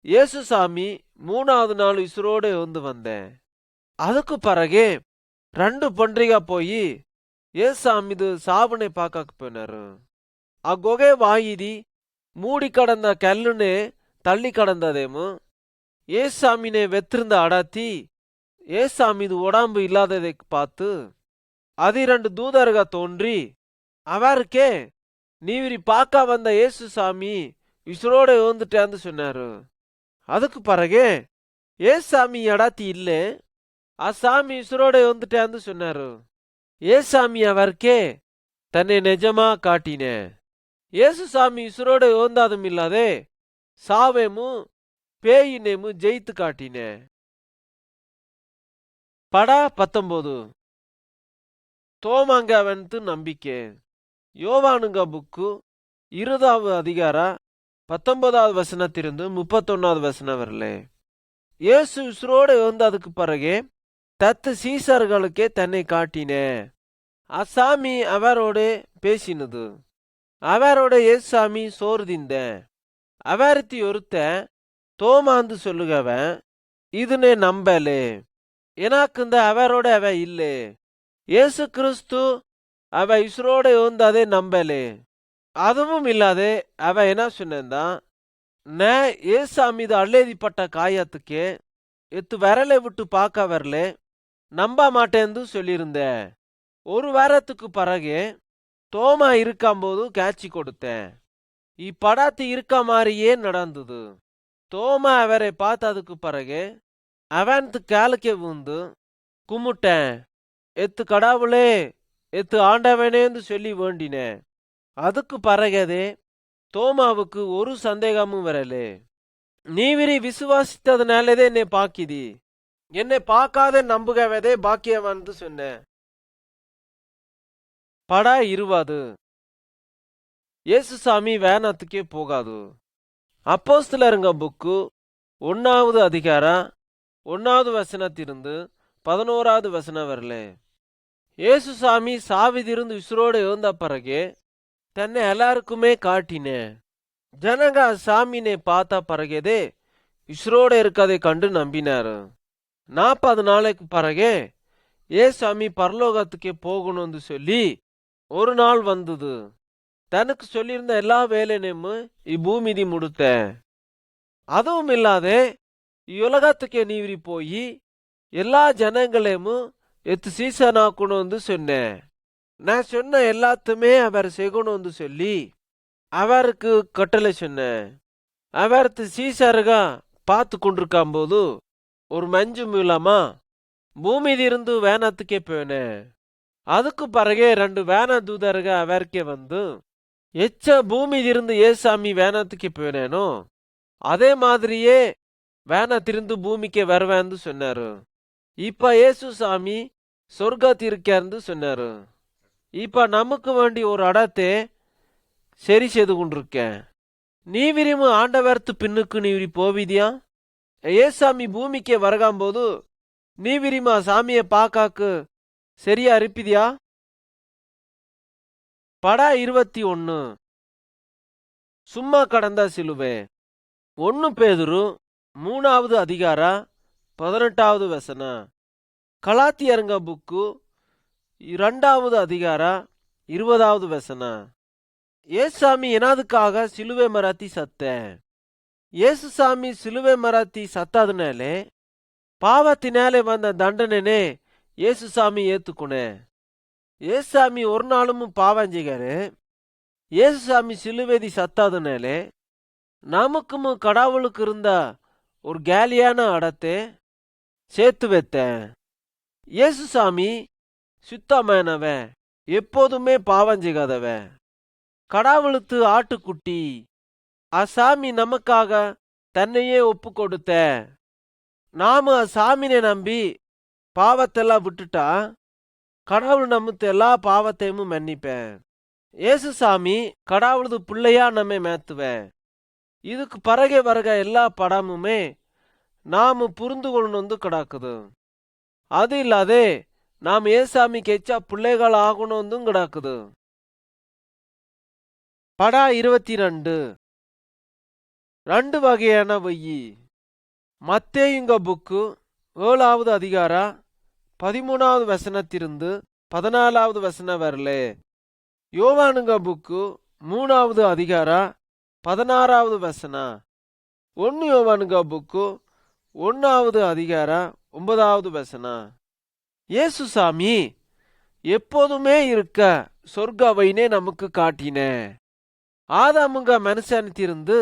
இயேசுசாமி 3வது நாள் உசுரோட எழுந்து வந்தேன். அதுக்கு பிறகு 2 பன்றிகா போய் ஏசாமிது சாவுனை பார்க்க போயினாரு. ఆ గుహే వాయిది மூடி கடந்த கல்லுன்னு தள்ளி கடந்ததேமோ ஏசாமினை வெத்திருந்த அடாத்தி ஏசாமிது உடம்பு இல்லாததை பார்த்து அது 2 தூதருக தோன்றி அவருக்கே நீவிரி பார்க்க வந்த ஏசுசாமி உசுரோட எழுந்துட்டேன்னு சொன்னாரு. அதுக்கு பிறகு ஏசாமி அடாத்தி இல்லை, சாமி உசுரோட எழுந்துட்டேன்னு சொன்னாரு. ஏசாமி அவருக்கே தன்னை நிஜமா காட்டினே. ஏசுசாமி உசுரோட எழுந்தாதும் இல்லாதே சாவேமு பேயினேமு ஜெயித்து காட்டினே. படா 19 தோமாங்கவன்து நம்பிக்கை. யோவானுங்க புக்கு 20வது அதிகார 19வது வசனத்திலிருந்து 31வது வசனம் வரலே. இயேசு உசுரோடு எழுந்ததுக்கு பிறகு தத்து சீசர்களுக்கே தன்னை காட்டினே. அசாமி அவரோடு பேசினது. அவரோட ஏசாமி சோறு திந்தேன். அவர்த்தி ஒருத்த தோமாந்து சொல்லுகவன் இதுனே நம்பலே எனக்குந்த அவரோட அவ இல்லே. இயேசு கிறிஸ்து அவ உசுரோட எழுந்ததே நம்பலே. அதுவும் இல்லாதே அவ என்ன சொன்னான், நான் ஏசாமிது அள்ளேதிப்பட்ட காயத்துக்கே எத்து விரலை விட்டு பார்க்க வரலே நம்ப மாட்டேன்னு சொல்லியிருந்தேன். ஒரு வாரத்துக்கு பிறகு தோமா இருக்கும்போது காட்சி கொடுத்தேன். இப்படாத்து இருக்க மாதிரியே நடந்தது. தோமா அவரை பார்த்ததுக்கு பிறகு அவனுக்கு காலுக்கே விழுந்து கும்பிட்டேன். எத்து கடவுளே எத்து ஆண்டவனேன்னு சொல்லி வேண்டினேன். அதுக்கு பிறகதே தோமாவுக்கு ஒரு சந்தேகமும் வரலே. நீவிரி விசுவாசித்ததுனாலதே என்னை பாக்கிதி, என்னை பார்க்காத நம்புகவதே பாக்கியவான்னு சொன்னேன். படா 20 இயேசுசாமி வேணத்துக்கே போகாது. அப்போஸ்தலருங்க புக்கு 1வது அதிகாரம் 1வது வசனத்திலிருந்து 11வது வசனம் வரலே. இயேசுசாமி சாவிதிருந்து உசுரோடு எழுந்த பிறகு தன்னை எல்லாருக்குமே காட்டினேன். ஜனங்க சாமினை பார்த்த பிறகேதே உசுரோட இருக்கதை கண்டு நம்பினாரு. 40 நாளைக்கு பிறகு ஏசாமி பரலோகத்துக்கே போகணும்னு சொல்லி ஒரு நாள் வந்தது. தனக்கு சொல்லியிருந்த எல்லா வேலையும் இப்பூமிதி முடுத்த. அதுவும் இல்லாதே இவ்வுலகத்துக்கே நீவிரி போய் எல்லா ஜனங்களையும் எத்து சீசனாக்கணும்னு சொன்னேன். நான் சொன்ன எல்லாத்துமே அவர் செய்யணும்னு சொல்லி அவருக்கு கட்டளை சொன்னேன். அவர்த்து சீசருகா பார்த்து கொண்டிருக்கும் போது ஒரு மஞ்சு மூலமா பூமியிலிருந்து வேணத்துக்கே போனேன். அதுக்கு பிறகு 2 வேண தூதருக அவருக்கே வந்து எச்ச பூமியிலிருந்து ஏசாமி வேணத்துக்கு போனேனோ அதே மாதிரியே வேணத்திருந்து பூமிக்கே வருவேன்னு சொன்னாரு. இப்ப ஏசுசாமி சொர்க்கத்திருக்காருன்னு சொன்னாரு. இப்ப நமக்கு வேண்டி ஒரு அடத்தை சரி செய்து கொண்டிருக்கேன். நீ விரும்பு ஆண்டவர்த்து பின்னுக்கு நீ போவிதியா? ஏசாமி பூமிக்கே வருகாம்போது நீ விரும்பா சாமியை பாக்காக்கு சரியா இருப்பிதியா? படா 21 சும்மா கடந்த சிலுவை. 1 பேதுரு 3வது அதிகார 18வது வசனம். கலாத்தியருங்க புக்கு 2வது அதிகார 20வது வசனம். ஏசாமி எனதுக்காக சிலுவை மராத்தி சத்தேன். ஏசுசாமி சிலுவை மராத்தி சத்தாதுனாலே பாவத்தினாலே வந்த தண்டனைனே ஏசுசாமி ஏத்துக்குனே. ஏசாமி ஒரு நாளும் பாவம் செய்காரு. ஏசுசாமி சிலுவேதி சத்தாதுனாலே நமக்கும் கடவுளுக்கு இருந்த ஒரு கேலியான அடத்தை சேர்த்து வைத்தேன். ஏசுசாமி சுத்தமானவன், எப்போதுமே பாவம் செய்யாதவன், கடவுளுக்கு ஆட்டுக்குட்டி. அசாமி நமக்காக தன்னையே ஒப்பு கொடுத்த. நாம அசாமினை நம்பி பாவத்தெல்லாம் விட்டுட்டா கடவுள் நமக்கு எல்லா பாவத்தையும் மன்னிப்பேன். ஏசுசாமி கடவுளது பிள்ளையா நம்மை மேத்துவேன். இதுக்கு பிறகு வருக எல்லா படமுமே நாம புரிந்து கொள்ளணும் கிடக்குது. அது இல்லாதே நாம் ஏசாமிக்கு எச்சா பிள்ளைகள் ஆகணும் கிடக்குது. படா 22 ரெண்டு வகையான வெய்யி. மத்தேயுங்க புக்கு 7வது அதிகார 13வது வசனத்திலிருந்து 14வது வசனம் வரலே. யோவானுங்க புக்கு 3வது அதிகார 16வது வசனம். 1 யோவானுங்க புக்கு 1வது அதிகார 9வது வசனம். இயேசு சாமி எப்போதுமே இருக்க சொர்க்கவைனே நமக்கு காட்டின. ஆதாமுங்க மனுஷனிருந்து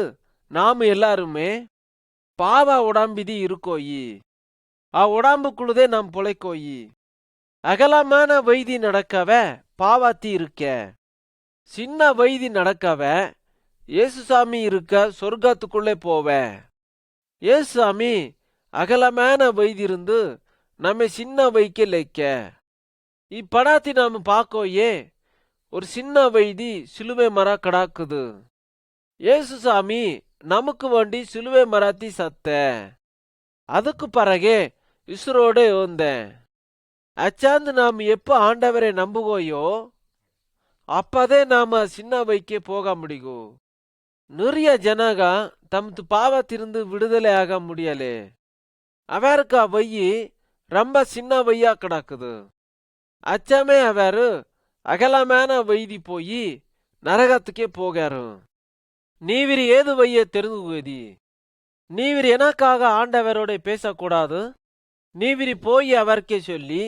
நாம எல்லாருமே பாவ உடம்பிதி இருக்கோயி. உடம்புக்குள்ளதே நாம் பொழைக்கோயி. அகலமான வைதி நடக்கவ பாவாத்தி இருக்க. சின்ன வைதி நடக்கவ இயேசுசாமி இருக்க சொர்க்கத்துக்குள்ளே போவ. இயேசுசாமி அகலமான வைதி இருந்து நம்ம சின்ன வைக்க லைக்க. இப்படாத்தி நாம பாக்கோயே ஒரு சின்ன வைதி சிலுவை மர கடாக்குது. இயேசுசாமி நமக்கு வேண்டி சிலுவை மராத்தி சத்த. அதுக்கு பிறகே இசுரோட யோந்தேன். அச்சாந்து நாம் எப்ப ஆண்டவரை நம்புவோயோ அப்பதே நாம சின்ன வைக்க போக முடியும். நிறைய ஜனக தமது பாவத்திலிருந்து விடுதலை ஆக முடியலே. அவருக்கு வையி ரொம்ப சின்ன வையா கிடக்குது. அச்சமே அவரு அகலமான வைதி போய் நரகத்துக்கே போகாரு. நீவிரி ஏது வைய தெரிந்துகுதி. நீவிரி எனக்காக ஆண்டவரோட பேசக்கூடாது. நீவிரி போய் அவருக்கே சொல்லி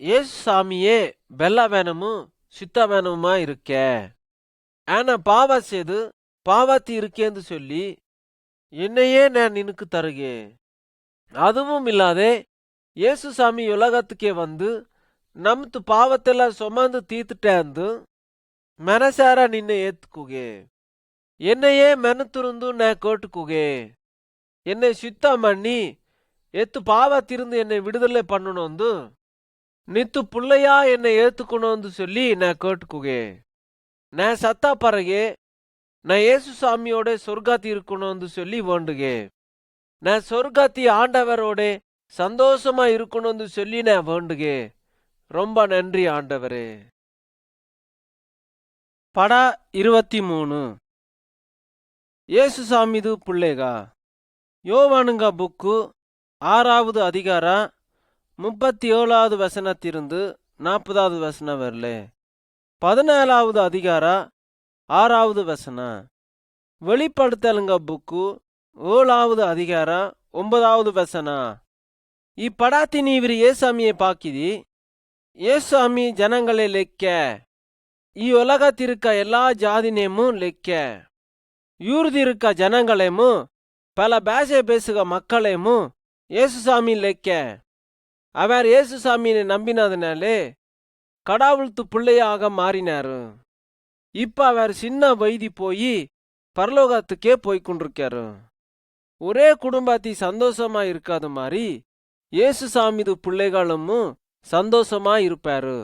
ஏசு சாமியே பெல்ல வேணுமும் சித்த வேணுமா இருக்க. ஆனா பாவ செய்து பாவத்தி இருக்கேன்னு சொல்லி என்னையே நான் நினுக்கு தருகே. அதுவும் இல்லாதே இயேசு சாமி உலகத்துக்கே வந்து நமது பாவத்தெல்லாம் சுமந்து தீர்த்துட்டேந்து மனசார நின்ன ஏத்துக்குகே. என்னையே மெனத்துருந்து நான் கேட்டுக்குகே. என்னை சுத்தம் பண்ணி எத்து பாவத்திருந்து என்னை விடுதலை பண்ணணும்ந்து நித்து புள்ளையா என்னை ஏத்துக்கணும்னு சொல்லி நான் கேட்டுக்குகே. நான் சத்தா பறகே நான் இயேசு சாமியோட சொர்க்காத்தி இருக்கணும்னு சொல்லி வேண்டுகே. நான் சொர்க்காத்தி ஆண்டவரோட சந்தோஷமா இருக்கணும்னு சொல்லி நான் வேண்டுகே. ரொம்ப நன்றி ஆண்டவரே. படா 23 இயேசு சாமிது புள்ளேகா. யோவானுங்க புக்கு 6வது அதிகார 37வது வசனத்திலிருந்து 40வது வசனம் வரலே. 14வது அதிகார 6வது வசனம். வெளிப்படுத்தலுங்க புக்கு 7வது அதிகார 9வது வசனம். இப்படாத்தி நீவிரி ஏசாமியை பாக்கிதி. ஏசாமி ஜனங்களே லெக்க. உலகத்திருக்க எல்லா ஜாதினேமும் லெக்க. யூர்திருக்க ஜனங்களேமும் பல பாஷை பேசுக மக்களேமும் ஏசுசாமி லெக்க. அவர் ஏசுசாமியை நம்பினதுனாலே கடவுள்த்து பிள்ளையாக மாறினாரு. இப்ப அவர் சின்ன வைதி போய் பரலோகத்துக்கே போய்கொண்டிருக்காரு. ஒரே குடும்பத்தி சந்தோஷமா இருக்காது மாதிரி ஏசுசாமிது பிள்ளைகளும் சந்தோஷமா இருப்பாரு.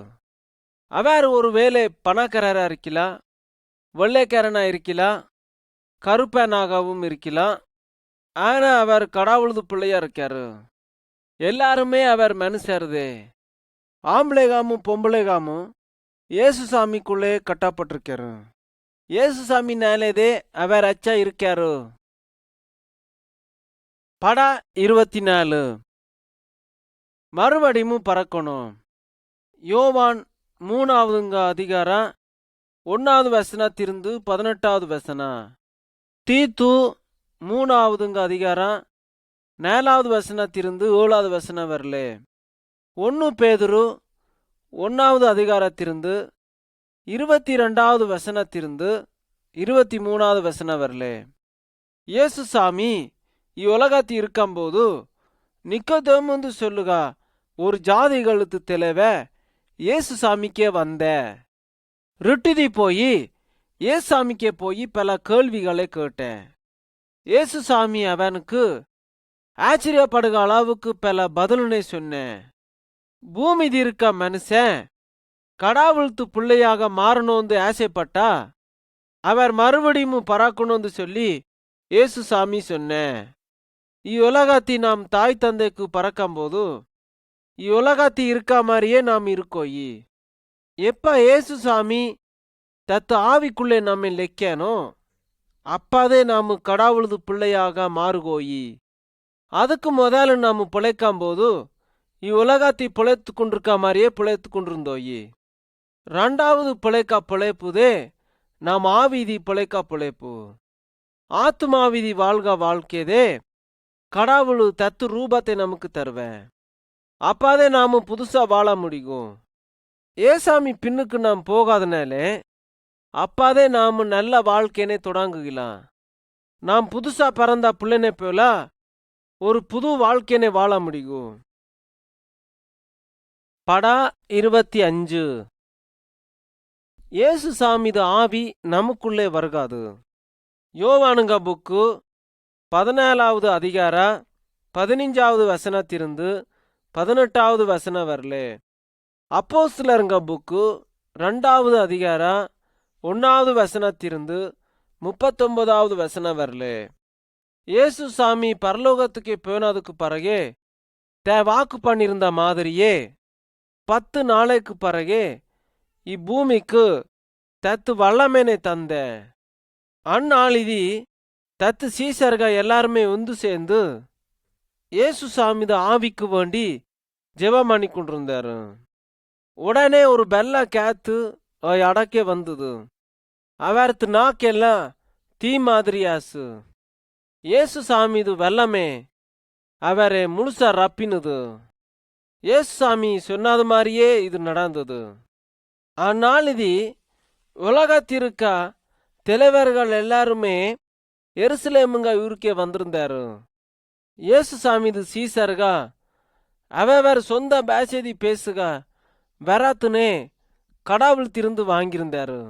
அவர் ஒருவேளை பணக்காரரா இருக்கலாம், வெள்ளைக்காரனா இருக்கலாம், கருப்பனாகவும் இருக்கலாம். ஆனா அவர் கடவுளது பிள்ளையா இருக்காரு. எல்லாருமே அவர் மனுஷருதே. ஆம்பளைகாமும் பொம்பளைகாமும் ஏசுசாமிக்குள்ளே கட்டப்பட்டிருக்காரு. ஏசுசாமி நாலேதே அவர் அச்சா இருக்காரு. படா 24 மறுபடியும் பறக்கணும். யோவான் 3வது அதிகார 1வது வசனத்திலிருந்து 18வது வசனம். தீத்து 3வது அதிகார 4வது வசனத்திலிருந்து 7வது வசனம் வரலே. 1 பேதுரு 1வது அதிகாரத்திலிருந்து 22வது வசனத்திலிருந்து 23வது வசனம் வரலே. இயேசு சாமி உலகத்தி இருக்கும்போது நிக்கோதேமுந்து சொல்லுகா ஒரு ஜாதிகளுக்கு தெளிவ இயேசு சாமிக்கே வந்த. ரிட்டிதி போய் ஏசாமிக்கே போய் பல கேள்விகளை கேட்டேன். இயேசு சாமி அவனுக்கு ஆச்சரியப்படுக அளவுக்கு பல பதிலுனை சொன்னேன். பூமி இருக்க மனுஷன் கடவுள்த்து பிள்ளையாக மாறணும்னு ஆசைப்பட்டா அவர் மறுபடியும் பறக்கணும்னு சொல்லி இயேசு சாமி சொன்னேன். உலகத்தி நாம் தாய் தந்தைக்கு பறக்கும்போது உலகத்தி இருக்க மாதிரியே நாம் இருக்கோயி. எப்ப இயேசு சாமி தத்து ஆவிக்குள்ளே நம்மை லெக்கேனோ அப்பாதே நாம் கடவுளது பிள்ளையாக மாறுகோயி. அதுக்கு முதல்ல நாம் பிழைக்கும்போது இவ்வுலகத்தை பிழைத்து கொண்டிருக்க மாதிரியே பிழைத்து கொண்டிருந்தோயி. ரெண்டாவது பிழைப்புதே நாம் ஆவிதி பிழைப்பு. ஆத்மாவிதி வாழ்க வாழ்க்கையதே கடவுள் தத்து ரூபத்தை நமக்கு தருவேன். அப்பாதே நாம புதுசா வாழ முடியும். ஏசாமி பின்னுக்கு நாம் போகாதனாலே அப்பாதே நாம் நல்ல வாழ்க்கையினை தொடங்குகலாம். நாம் புதுசா பிறந்த பிள்ளைனை போல ஒரு புது வாழ்க்கையினை வாழ முடியும். படா 25. இயேசு சாமிது ஆவி நமக்குள்ளே வருகாது. யோவானுங்க புக்கு 14வது அதிகாரம் 15வது வசனத்திலிருந்து 18வது வசனம் வரலே. அப்போஸ்தலருங்க புக்கு 2வது அதிகாரம் 1வது வசனத்திலிருந்து 39வது வசனம் வரலே. இயேசு சாமி பரலோகத்துக்கு போனதுக்கு பிறகே வாக்கு பண்ணியிருந்த மாதிரியே 10 நாளைக்கு பிறகே இப்பூமிக்கு தத்து வல்லமேனை தந்த. அந்நாளிதி தத்து சீசர்கள் எல்லாருமே ஒன்று சேர்ந்து இயேசு சாமித ஆவிக்கு வேண்டி ஜெபம் பண்ணி கொண்டிருந்தாரு. உடனே ஒரு பெல்ல கேத்து அடக்கே வந்தது. அவர்த்து நாக்கெல்லாம் தீ மாதிரியாசு. இயேசு சாமிது வெள்ளமே அவரை முழுசா ரப்பினுது. இயேசு சாமி சொன்னது மாதிரியே இது நடந்தது. அந்நாளிதி உலகத்திருக்க தலைவர்கள் எல்லாருமே எருசலேமுங்க ஊருக்கே வந்திருந்தாரு. இயேசு சாமிது சீசர்கா அவர் சொந்த பாஷதி பேசுக வராத்துனே கடவுள் திருந்து வாங்கியிருந்தாரு.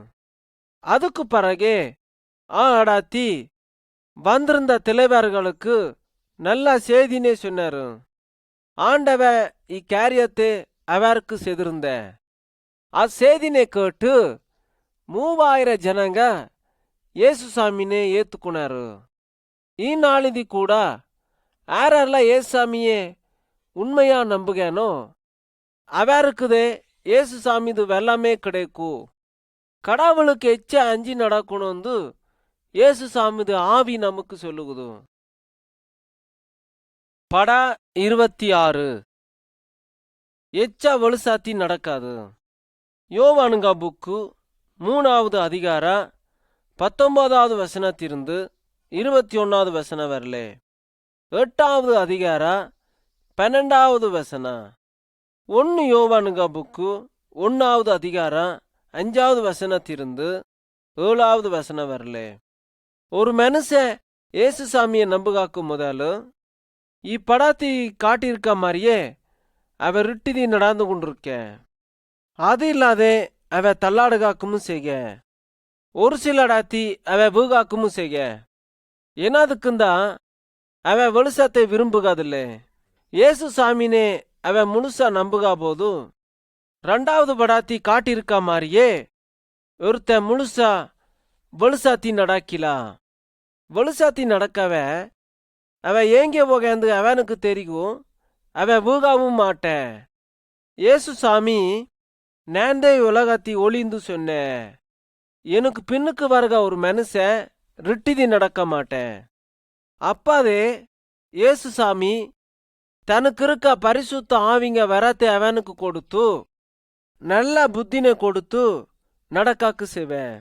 அதுக்கு பிறகே அடாத்தி வந்திருந்த தலைவர்களுக்கு நல்ல செய்தினே சொன்னாரு. ஆண்டவ இக்காரியத்தை அவருக்கு செய்திருந்த அச்செய்தினை கேட்டு 3000 ஜனங்க இயேசு சாமினே ஏத்துக்குனாரு. இந்நாளிதி கூட யாரெல்லாம் இயேசு சாமியே உண்மையா நம்புகேனோ அவருக்குதே இயேசு சாமிது வெள்ளமே கிடைக்கும். கடவுளுக்கு எச்ச அஞ்சி நடக்கணும்னு இயேசு சாமிது ஆவி நமக்கு சொல்லுகுது. படா 26. எச்ச வலுசாத்தி நடக்காது. யோவானுங்க புக்கு 3வது அதிகாரம் 19வது வசனத்திலிருந்து 21வது வசனம் வரலே. 8வது அதிகாரம் 12வது வசனம். 1 யோவானுங்க புக்கு 1வது அதிகாரம் 5வது வசனத்திலிருந்து 7வது வசனம் வரலே. ஒரு மனுஷன் இயேசு சாமியை நம்புகாக்கும் முதல் இப்படத்தை காட்டியிருக்க மாதிரியே அவ ரிட்டிதி நடந்து கொண்டிருக்க. அது இல்லாதே அவ தள்ளாடுகாக்குமும் செய்க. ஒரு சில டாத்தி அவ பூகாக்குமும் செய்க. என்னதுக்குந்தான் அவ வெளிச்சத்தை விரும்புகாதில்லை. இயேசு சாமினே அவ முழுசா நம்புகா போதும் 2வது படாத்தி காட்டியிருக்க மாதிரியே ஒருத்த முழுசா வெளிசாத்தி நடக்கலாம். வெளிசாத்தி நடக்கவ அவ ஏங்கே போகந்து அவனுக்கு தெரியும். அவ பூகாவும் மாட்டேன். இயேசு சாமி நேந்தே உலகத்தி ஒளிந்து சொன்ன. எனக்கு பின்னுக்கு வருக ஒரு மனுஷன் ரிட்டிதி நடக்க மாட்டேன். அப்பாதே இயேசு சாமி தனக்கு இருக்க பரிசுத்த ஆவிங்க வரத்தை அவனுக்கு கொடுத்து நல்ல புத்தினை கொடுத்து நடக்காக்கு செய்வேன்.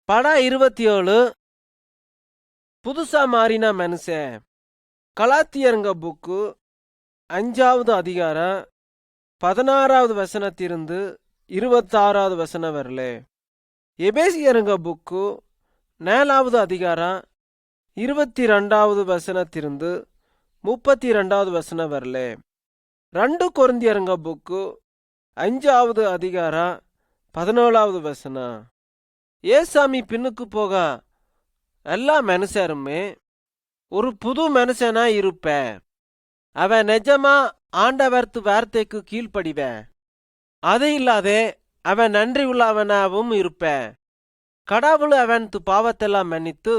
படா 27. புதுசா மாறின மனுஷன். கலாத்தியருங்க புக்கு 5வது அதிகாரம் 16வது வசனத்திலிருந்து 26வது வசனம் வரலே. எபேசியருங்க புக்கு 4வது அதிகாரம் 22வது வசனத்திலிருந்து 32வது வசனம் வரலே. 2 கொரிந்தியருங்க புக்கு 5வது அதிகாரம் 17வது வசனம். ஏசாமி பின்னுக்கு போக எல்லா மனுஷருமே ஒரு புது மனுஷனா இருப்ப. அவன் நிஜமா ஆண்டவர்த்து வார்த்தைக்கு கீழ்ப்படிவேன். அது இல்லாதே அவன் நன்றி உள்ளவனாவும் இருப்ப. கடவுள் அவனுக்கு பாவத்தெல்லாம் மன்னித்து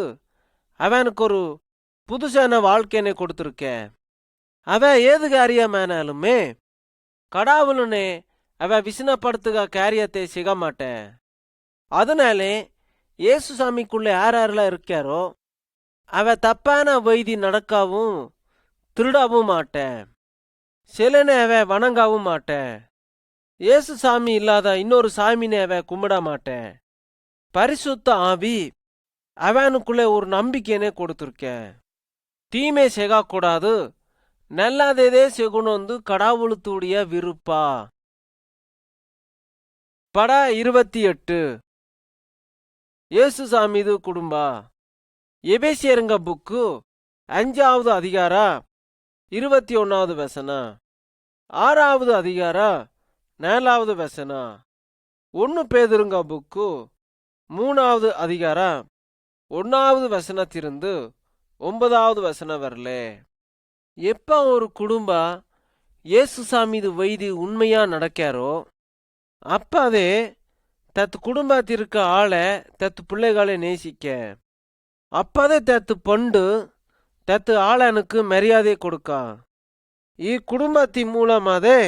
அவனுக்கு ஒரு புதுசான வாழ்க்கையை கொடுத்துருக்க. அவன் ஏது காரியமானாலுமே கடவுளுனே அவ விசனப்படுத்துக காரியத்தை செய்ய மாட்டேன். அதனாலே இயேசு சாமிக்குள்ள யாரெல்லாம் இருக்காரோ அவ தப்பான வைதி நடக்கவும் திருடவும் மாட்டேன். சிலனை அவ வணங்கவும் மாட்டேன். இயேசு சாமி இல்லாத இன்னொரு சாமினை அவ கும்பிட மாட்டேன். பரிசுத்த ஆவி அவனுக்குள்ளே ஒரு நம்பிக்கைனே கொடுத்துருக்கேன். தீமை செய்யக்கூடாது, நல்லதே செய்யணும் கடவுளுடைய விருப்பா. பட 28 இயேசு சாமிது குடும்பா. எபேசியருங்க புக்கு 5வது அதிகாரம் 21வது வசனம், 6வது அதிகாரம் 4வது வசனம், 1 பேதுருங்க புக்கு 3வது அதிகாரம் 1வது வசனத்திலிருந்து 9வது வசனம் வரலே. எப்ப ஒரு குடும்பா இயேசு சாமிது வைதி உண்மையா நடக்காரோ அப்பவே தத்து குடும்பத்திற்க ஆளை தத்து பிள்ளைகளை நேசிக்க, அப்பதே தத்து பொண்டு தத்து ஆளனுக்கு மரியாதை கொடுக்கா. இக்குடும்பத்தின் மூலமாதே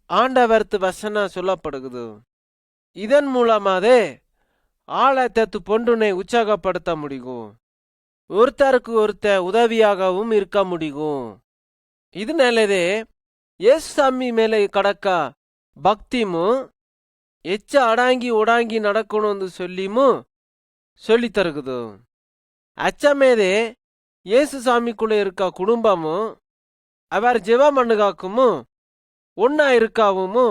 ஆண்டவர்த்து வசனம் சொல்லப்படுகுது. இதன் மூலமாதே ஆளை தத்து பொண்டுனை உற்சாகப்படுத்த முடியும். ஒருத்தருக்கு ஒருத்தர் உதவியாகவும் இருக்க முடியும். இதனாலதே இயேசு சாமி மேலே கடக்க பக்திமும் எச்ச அடாங்கி ஒடாங்கி நடக்கணும்னு சொல்லி தருகுது. அச்சமேதே இயேசு சாமிக்குள்ள இருக்க குடும்பமும் அவர் ஜெபம் பண்ணுகாக்கும் ஒன்னா இருக்காவும்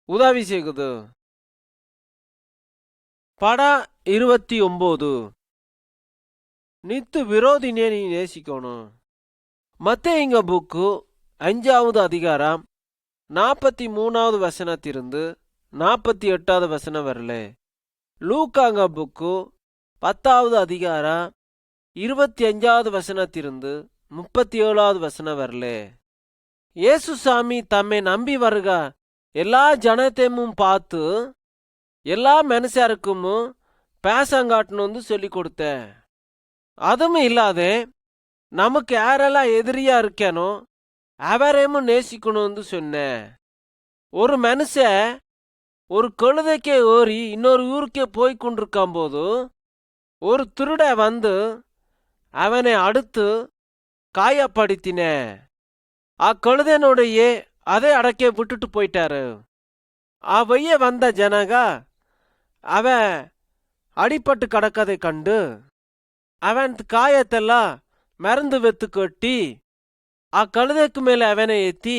உதவி செய்குது. பட 29 நித்து விரோதினே நீ நேசிக்கணும். மத்தேயுங்க புக்கு 5வது அதிகாரம் 43வது வசனத்திலிருந்து 48வது வசனம் வரலே. லூக்காங்க புக்கு 10வது அதிகாரம் 25வது வசனத்திலிருந்து 37வது வசனம் வரலே. இயேசு சாமி தம்மை நம்பி வருக எல்லா ஜனத்தையும் பார்த்து எல்லா மனுஷருக்கும் பேசங்காட்டணும்னு சொல்லி கொடுத்த. அதுவும் இல்லாதே நமக்கு யாரெல்லாம் எதிரியா இருக்கானோ அவரையும் நேசிக்கணும்னு சொன்ன. ஒரு மனுஷன் ஒரு கழுதைக்கே ஏறி இன்னொரு ஊருக்கே போய் கொண்டிருக்கும் போது ஒரு திருட வந்து அவனை அடுத்து காயப்படுத்தின. கழுதனுடைய அதை அடக்கே விட்டுட்டு போயிட்டாரு. அவைய வந்த ஜனங்க அவன் அடிபட்டு கிடக்கதை கண்டு அவன் காயத்தெல்லாம் மருந்து வெத்து கட்டி கழுதைக்கு மேல அவனை ஏத்தி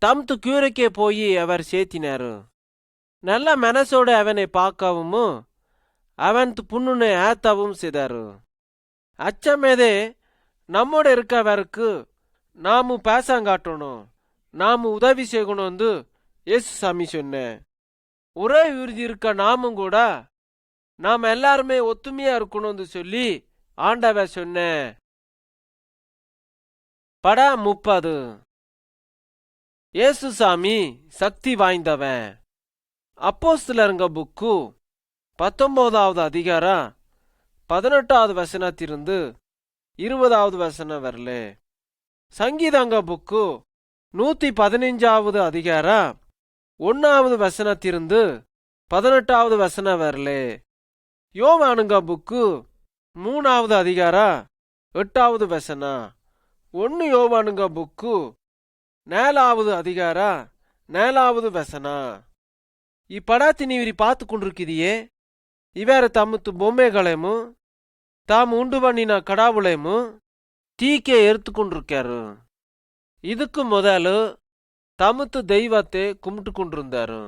தம்து கூரைக்கே போய் அவர் சேர்த்தினாரு. நல்ல மனசோட அவனை பார்க்கவும் அவன் புண்ணுனை ஏத்தவும் செய்தாரு. அச்சமேதே நம்மோட இருக்கவருக்கு நாம பேசங்காட்டணும், நாம உதவி செய்யணும் இயேசு சாமி சொன்ன. ஒரே உறுதி இருக்க நாமும் கூட நாம் எல்லாருமே ஒத்துமையா இருக்கணும்னு சொல்லி ஆண்டவ சொன்ன. பட 30 இயேசு சாமி சக்தி வாய்ந்தவன். அப்போஸ்தலருங்க புக்கு 19வது அதிகாரம் 18வது வசனத்திலிருந்து 20வது வசனம் வரலே. சங்கீதங்க புக்கு 115வது அதிகாரம் 1வது வசனத்திலிருந்து 18வது வசனம் வரலே. யோவானுங்க புக்கு 3வது அதிகாரம் 8வது வசனம். 1 யோவானுங்க புக்கு 4வது அதிகாரம் 4வது வசனம். இப்படத்தை நீவிரி பார்த்து கொண்டிருக்கிறியே, இவர தம்முத்து பொம்மைகளையும் தாம் உண்டு பண்ணின கடவுளையும் தீக்கே எடுத்துக்கொண்டிருக்காரு. இதுக்கு முதல்ல தமுத்து தெய்வத்தை கும்பிட்டு கொண்டிருந்தாரு.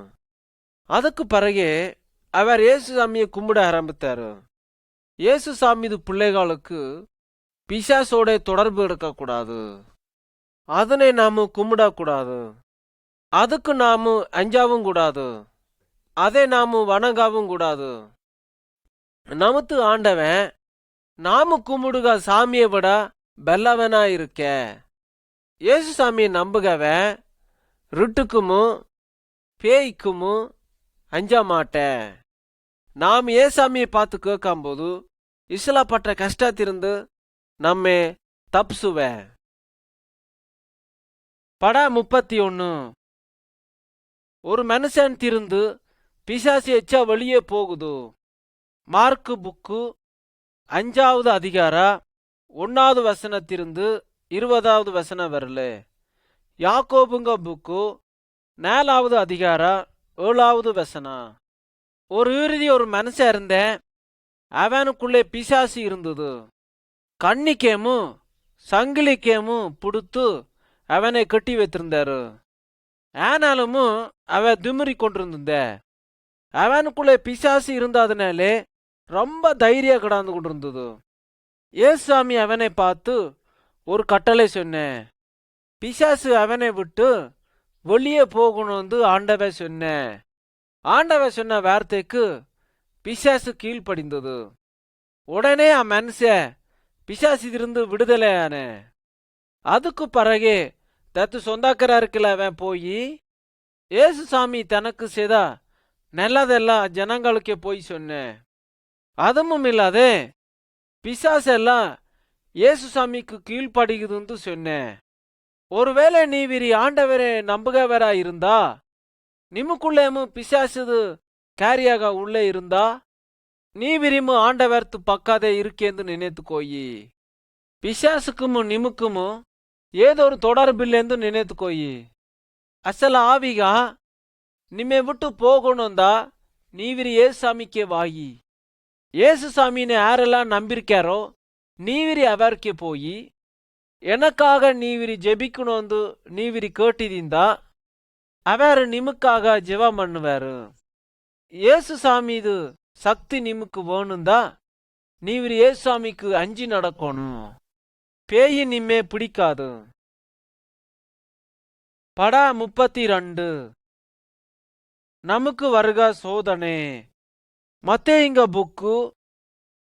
அதுக்கு பிறகே அவர் இயேசு சாமியை கும்பிட ஆரம்பித்தாரு. இயேசு சாமி பிள்ளைகளுக்கு பிசாசோட தொடர்பு எடுக்கக்கூடாது, அதனை நாம கும்பிடக்கூடாது, அதுக்கு நாம அஞ்சாவும் கூடாது, அதை நாம வணங்கவும் கூடாது. நமத்து ஆண்டவன் நாம கும்பிடுக சாமியை விட பெல்லவனா இருக்க. இயேசு சாமியை நம்புகவன் ருட்டுக்கும் பேய்க்கும் அஞ்ச மாட்டேன். நாம் ஏசாமியை பார்த்து கேட்கும்போது இஸ்லாப்பட்ட கஷ்டத்திலிருந்து நம்மை தப்புசுவேன். பட 31 ஒரு மனுஷன் திருந்து பிசாசு எச்சா வெளியே போகுது. மார்க்கு புக்கு 5வது அதிகார 1வது வசனத்திலிருந்து 20வது வசனம் வரல. யாக்கோபுங்க புக்கு 4வது அதிகார 7வது வசனம். ஒரு ஒரு மனுஷன் இருந்தேன், அவனுக்குள்ளே பிசாசு இருந்தது. கண்ணிக்கேமும் சங்கிலிக்கேமும் புடுத்து அவனை கட்டி வைத்திருந்தாரு. ஆனாலும் அவன் திமிரி கொண்டிருந்த. அவனுக்குள்ளே பிசாசு இருந்ததுனாலே ரொம்ப தைரியம் கிடந்து கொண்டிருந்தது. ஏசாமி அவனை பார்த்து ஒரு கட்டளை சொன்னேன். பிசாசு அவனை விட்டு வெளியே போகணும்னு ஆண்டவ சொன்னேன். ஆண்டவ சொன்ன வார்த்தைக்கு பிசாசு கீழ்ப்படிந்தது. உடனே மனுஷன் பிசாசிலிருந்து விடுதலையான. அதுக்கு பிறகு தத்து சொந்தாக்கராருக்குல அவன் போய் ஏசு சாமி தனக்கு செய்தா நல்லதெல்லாம் ஜனங்களுக்கே போய் சொன்னேன். அதுவும் இல்லாதே பிசாசெல்லாம் ஏசு சாமிக்கு கீழ்ப்படுகுதுன்னு சொன்னேன். ஒருவேளை நீ விரி ஆண்டவரே நம்புகவரா இருந்தா, நிமுக்குள்ளேமும் பிசாசுது காரியாக உள்ளே இருந்தா, நீ விரிமு ஆண்டவர்த்து பக்காதே இருக்கேன்னு நினைத்துக்கோயி. பிசாசுக்கும் நிமுக்கும் ஏதோ ஒரு தொடர்பில்லேந்து நினைத்துக்கோயி. அசல ஆவிகா நிம்மை விட்டு போகணும்தா நீ விரி ஏசுசாமிக்கே வாயி. ஏசுசாமின்னு யாரெல்லாம் நம்பிருக்காரோ நீ விரி அவருக்கே போய் எனக்காக நீ விரி ஜெபிக்கணும்னு நீ விரி கேட்டிருந்தா அவர் நிமுக்காக ஜெபம் பண்ணுவாரு. ஏசுசாமி இது சக்தி நிமுக்கு வேணும்தா நீ விரி ஏசுசாமிக்கு அஞ்சி நடக்கணும். பேயி நிம்மே பிடிக்காது. படா 32 நமக்கு வருக சோதனை. மத்தேயுங்க புக்கு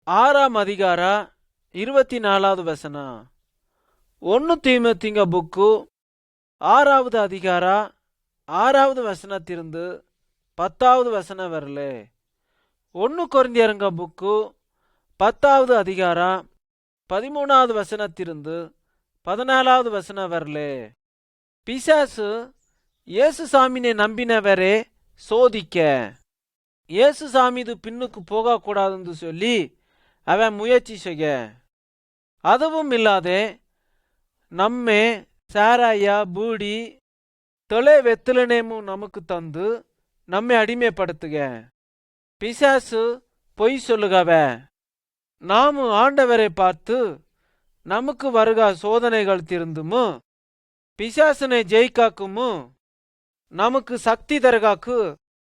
6ஆம் அதிகார 24வது வசனம். 1 தீமோத்தேயுங்க புக்கு 6வது அதிகார 6வது வசனத்திலிருந்து 10வது வசனம் வரல. 1 கொரிந்தியருங்க புக்கு 10வது அதிகார 13வது வசனத்திலிருந்து 14வது வசனம் வரல. பிசாசு இயேசு சாமினை நம்பினவரே சோதிக்க. இயேசு சாமி இது பின்னுக்கு போகக்கூடாதுன்னு சொல்லி அவன் முயற்சி செய்ய. அதுவும் இல்லாதே நம்மே சாராயா பூடி தொலை வெத்திலனேமும் நமக்கு தந்து நம்மை அடிமைப்படுத்துக. பிசாசு பொய் சொல்லுகவ. நாமு ஆண்டவரை பார்த்து நமக்கு வருக சோதனைகள் திருந்துமு பிசாசனை ஜெயிக்காக்குமு நமக்கு சக்தி தரகாக்கு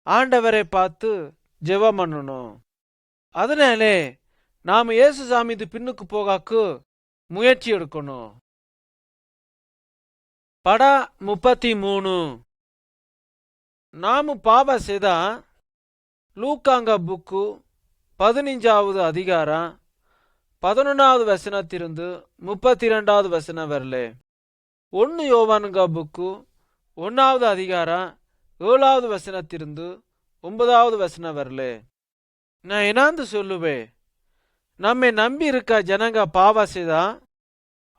ஆண்டவரை பார்த்து ஜெபம் பண்ணணும். அதனாலே நாம இயேசு சாமி இது பின்னுக்கு போகாக்கு முயற்சி எடுக்கணும். படா 33 நாமு பாவ செய்தா லூக்காங்க புக்கு 15வது அதிகாரம் 11வது வசனத்திலிருந்து 32வது வசனம் வரல. 1 யோவானுங்க புக்கு 1வது அதிகாரம் 7வது வசனத்திலிருந்து 9வது வசனம் வரல. நான் என்னாந்து சொல்லுவேன், நம்மை நம்பி இருக்க ஜனங்க பாவ செய்தா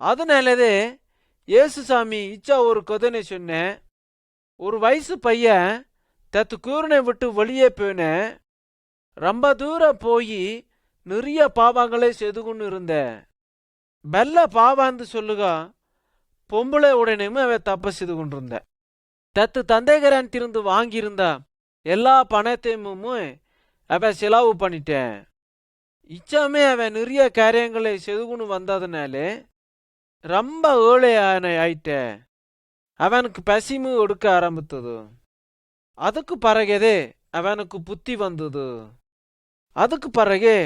அதனாலதே ஏசுசாமி இச்சா ஒரு கதனை சொன்னேன். ஒரு வயசு பையன் தத்து கூரனை விட்டு வெளியே போனேன். ரொம்ப தூரம் போய் நிறைய பாவங்களே செதுகுன்னு இருந்தேன். பெல்ல பாவாந்து சொல்லுக பொம்பளை உடனேயும் அவ தப்ப செய்து கொண்டிருந்த. தத்து தந்தைகரன் திருந்து வாங்கியிருந்த எல்லா பணத்தையும் அவ செலவு பண்ணிட்டேன். இச்சாமே அவன் நிறைய காரியங்களை செதுகுன்னு வந்ததுனாலே ரொம்ப ஏழையான ஆயிட்டேன். அவனுக்கு பசிமு எடுக்க ஆரம்பித்தது. அதுக்கு பிறகே அவனுக்கு புத்தி வந்தது. அதுக்கு பிறகு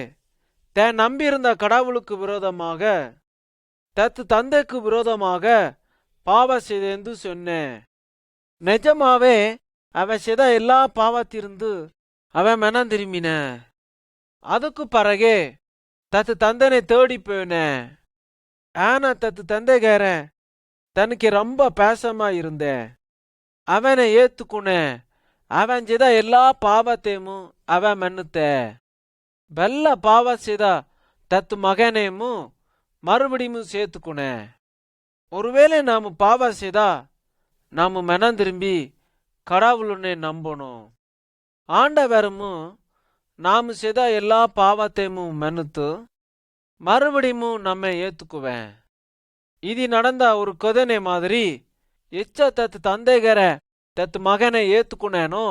தான் நம்பியிருந்த கடவுளுக்கு விரோதமாக தத்து தந்தைக்கு விரோதமாக பாவ செய்தேந்து சொன்னேன். நிஜமாவே அவன் செய்த எல்லா பாவத்திருந்து அவன் மனம் திரும்பின. அதுக்கு பிறகு தத்து தந்தனை தேடி போயின. ஆனா தத்து தந்தைகார தனக்கு ரொம்ப பேசமா இருந்தேன். அவனை ஏத்துக்குன. அவன் செய்த எல்லா பாவத்தையும் அவன் மன்னுத்த. வெள்ள பாவ செய்த தத்து மகனையும் மறுபடியும் சேர்த்துக்குன. ஒருவேளை நாம பாவ செய்தா நாம மனம் திரும்பி கடவுளுன்னு நம்பணும். ஆண்டவரும் நாம் செய்த எல்லா பாவத்தையும் மன்னித்து மறுபடியும் நம்ம ஏத்துக்குவேன். இது நடந்த ஒரு கதனை மாதிரி எச்ச தத்து தந்தைகர தத்து மகனை ஏத்துக்குனேனோ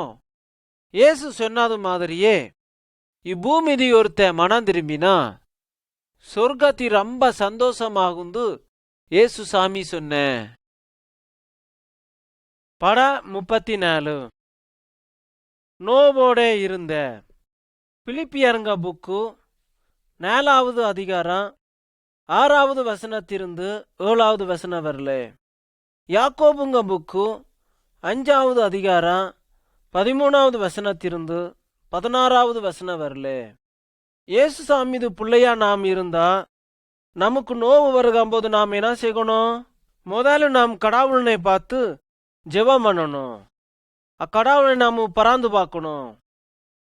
ஏசு சொன்னது மாதிரியே இப்பூமிதி ஒருத்த மனம் திரும்பினா சொர்க்கத்தி ரொம்ப சந்தோஷமாகுந்து ஏசு சாமி சொன்ன. பட 34 நோவோட இருந்த பிலிப்பியருங்க புக்கு 4வது அதிகாரம் 6வது வசனத்திலிருந்து 7வது வசனம் வரல. யாக்கோபுங்க புக்கு 5வது அதிகாரம் 13வது வசனத்திலிருந்து 16வது வசனம் வரல. ஏசு சாமிது பிள்ளையா நாம் இருந்தா நமக்கு நோவு வரும்போது நாம் என்ன செய்யணும்? முதல்ல நாம் கடவுளனை பார்த்து ஜெபம் பண்ணணும். அக்கடவுளை நாம் பராந்து பார்க்கணும்.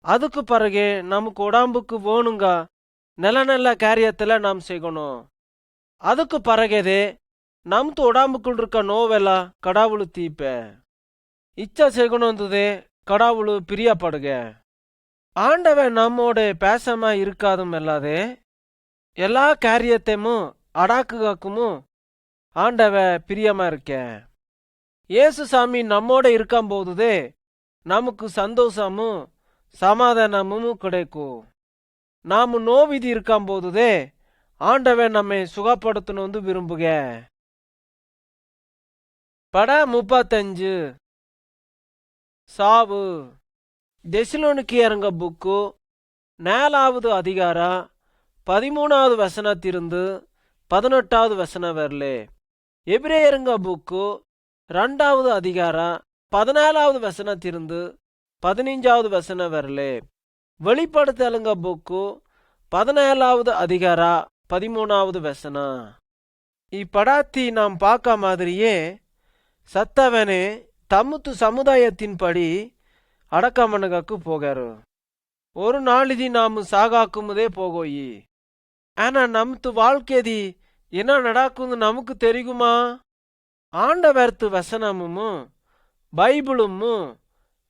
அதுக்கு பிறகு நமக்கு உடம்புக்கு வேணுங்க நல்ல நல்ல காரியத்தில் நாம் செய்யணும். அதுக்கு பிறகே நமக்கு உடம்புக்குள் இருக்க நோவெல்லாம் கடவுள் தீப்ப இச்சா செய்யணும்ன்றதே கடவுள் பிரியப்படுக. ஆண்டவன் நம்மோட பேசமா இருக்காதும் இல்லாதே எல்லா காரியத்தையும் அடாக்குகாக்கும் ஆண்டவ பிரியமா இருக்க. ஏசு சாமி நம்மோட இருக்கும்போதுதே நமக்கு சந்தோஷமும் சமாதானமும் கிடைக்கும். நாம் நோவிதி இருக்கும்போதுதே ஆண்டவன் நம்மை சுகப்படுத்தணும்னு விரும்புக. பட 35 சாவு தெசலோனிக்கேயருங்க புக்கு 4வது அதிகாரம் 13வது வசனத்திலிருந்து 18வது வசனம் வரலே. எபிரேயருங்க புக்கு 2வது அதிகாரம் 14வது வசனத்திலிருந்து 15வது வசனம் வரலே. வெளிப்படுத்தலுங்க புக்கு 17வது அதிகாரம் 13வது வசனம். இப்படாத்தி நாம் பார்க்க மாதிரியே சத்தவனே தமுத்து சமுதாயத்தின்படி அடக்கமனகாக்கு போகாரு. ஒரு நாளிதி நாம் சாகாக்குமுதே போகோயி. ஆனா நமத்து வாழ்க்கைதி என்ன நடக்கும்னு நமக்கு தெரியுமா? ஆண்டவர்த்து வசனமும் பைபிளும்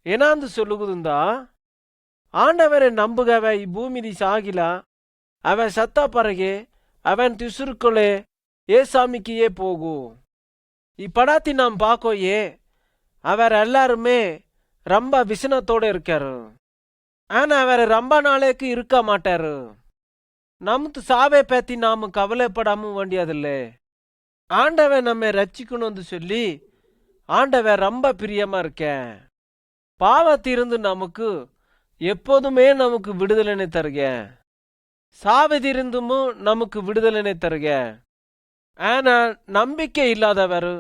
என்னாந்து சொல்லுகுதுந்தா ஆண்டவரை நம்புகவ இப்பூமிதி சாகிலா அவன் சத்தா பறகே அவன் திசுருக்குள்ளே ஏசாமிக்கையே போகும். இப்படாத்தி நாம் பார்க்கோயே அவர் எல்லாருமே ரொம்ப விசனத்தோட இருக்காரு. ஆனா அவர் ரொம்ப நாளைக்கு இருக்க மாட்டாரு. நமக்கு சாவை பத்தி நாம கவலைப்படாம வேண்டியதில்லை. ஆண்டவன் நம்ம ரட்சிக்கணும்னு சொல்லி ஆண்டவன் ரொம்ப பிரியமா இருக்க. பாவத்திலிருந்து நமக்கு எப்போதுமே நமக்கு விடுதலை தருக. சாவதிருந்தும் நமக்கு விடுதலை தருக. ஆனா நம்பிக்கை இல்லாதவர்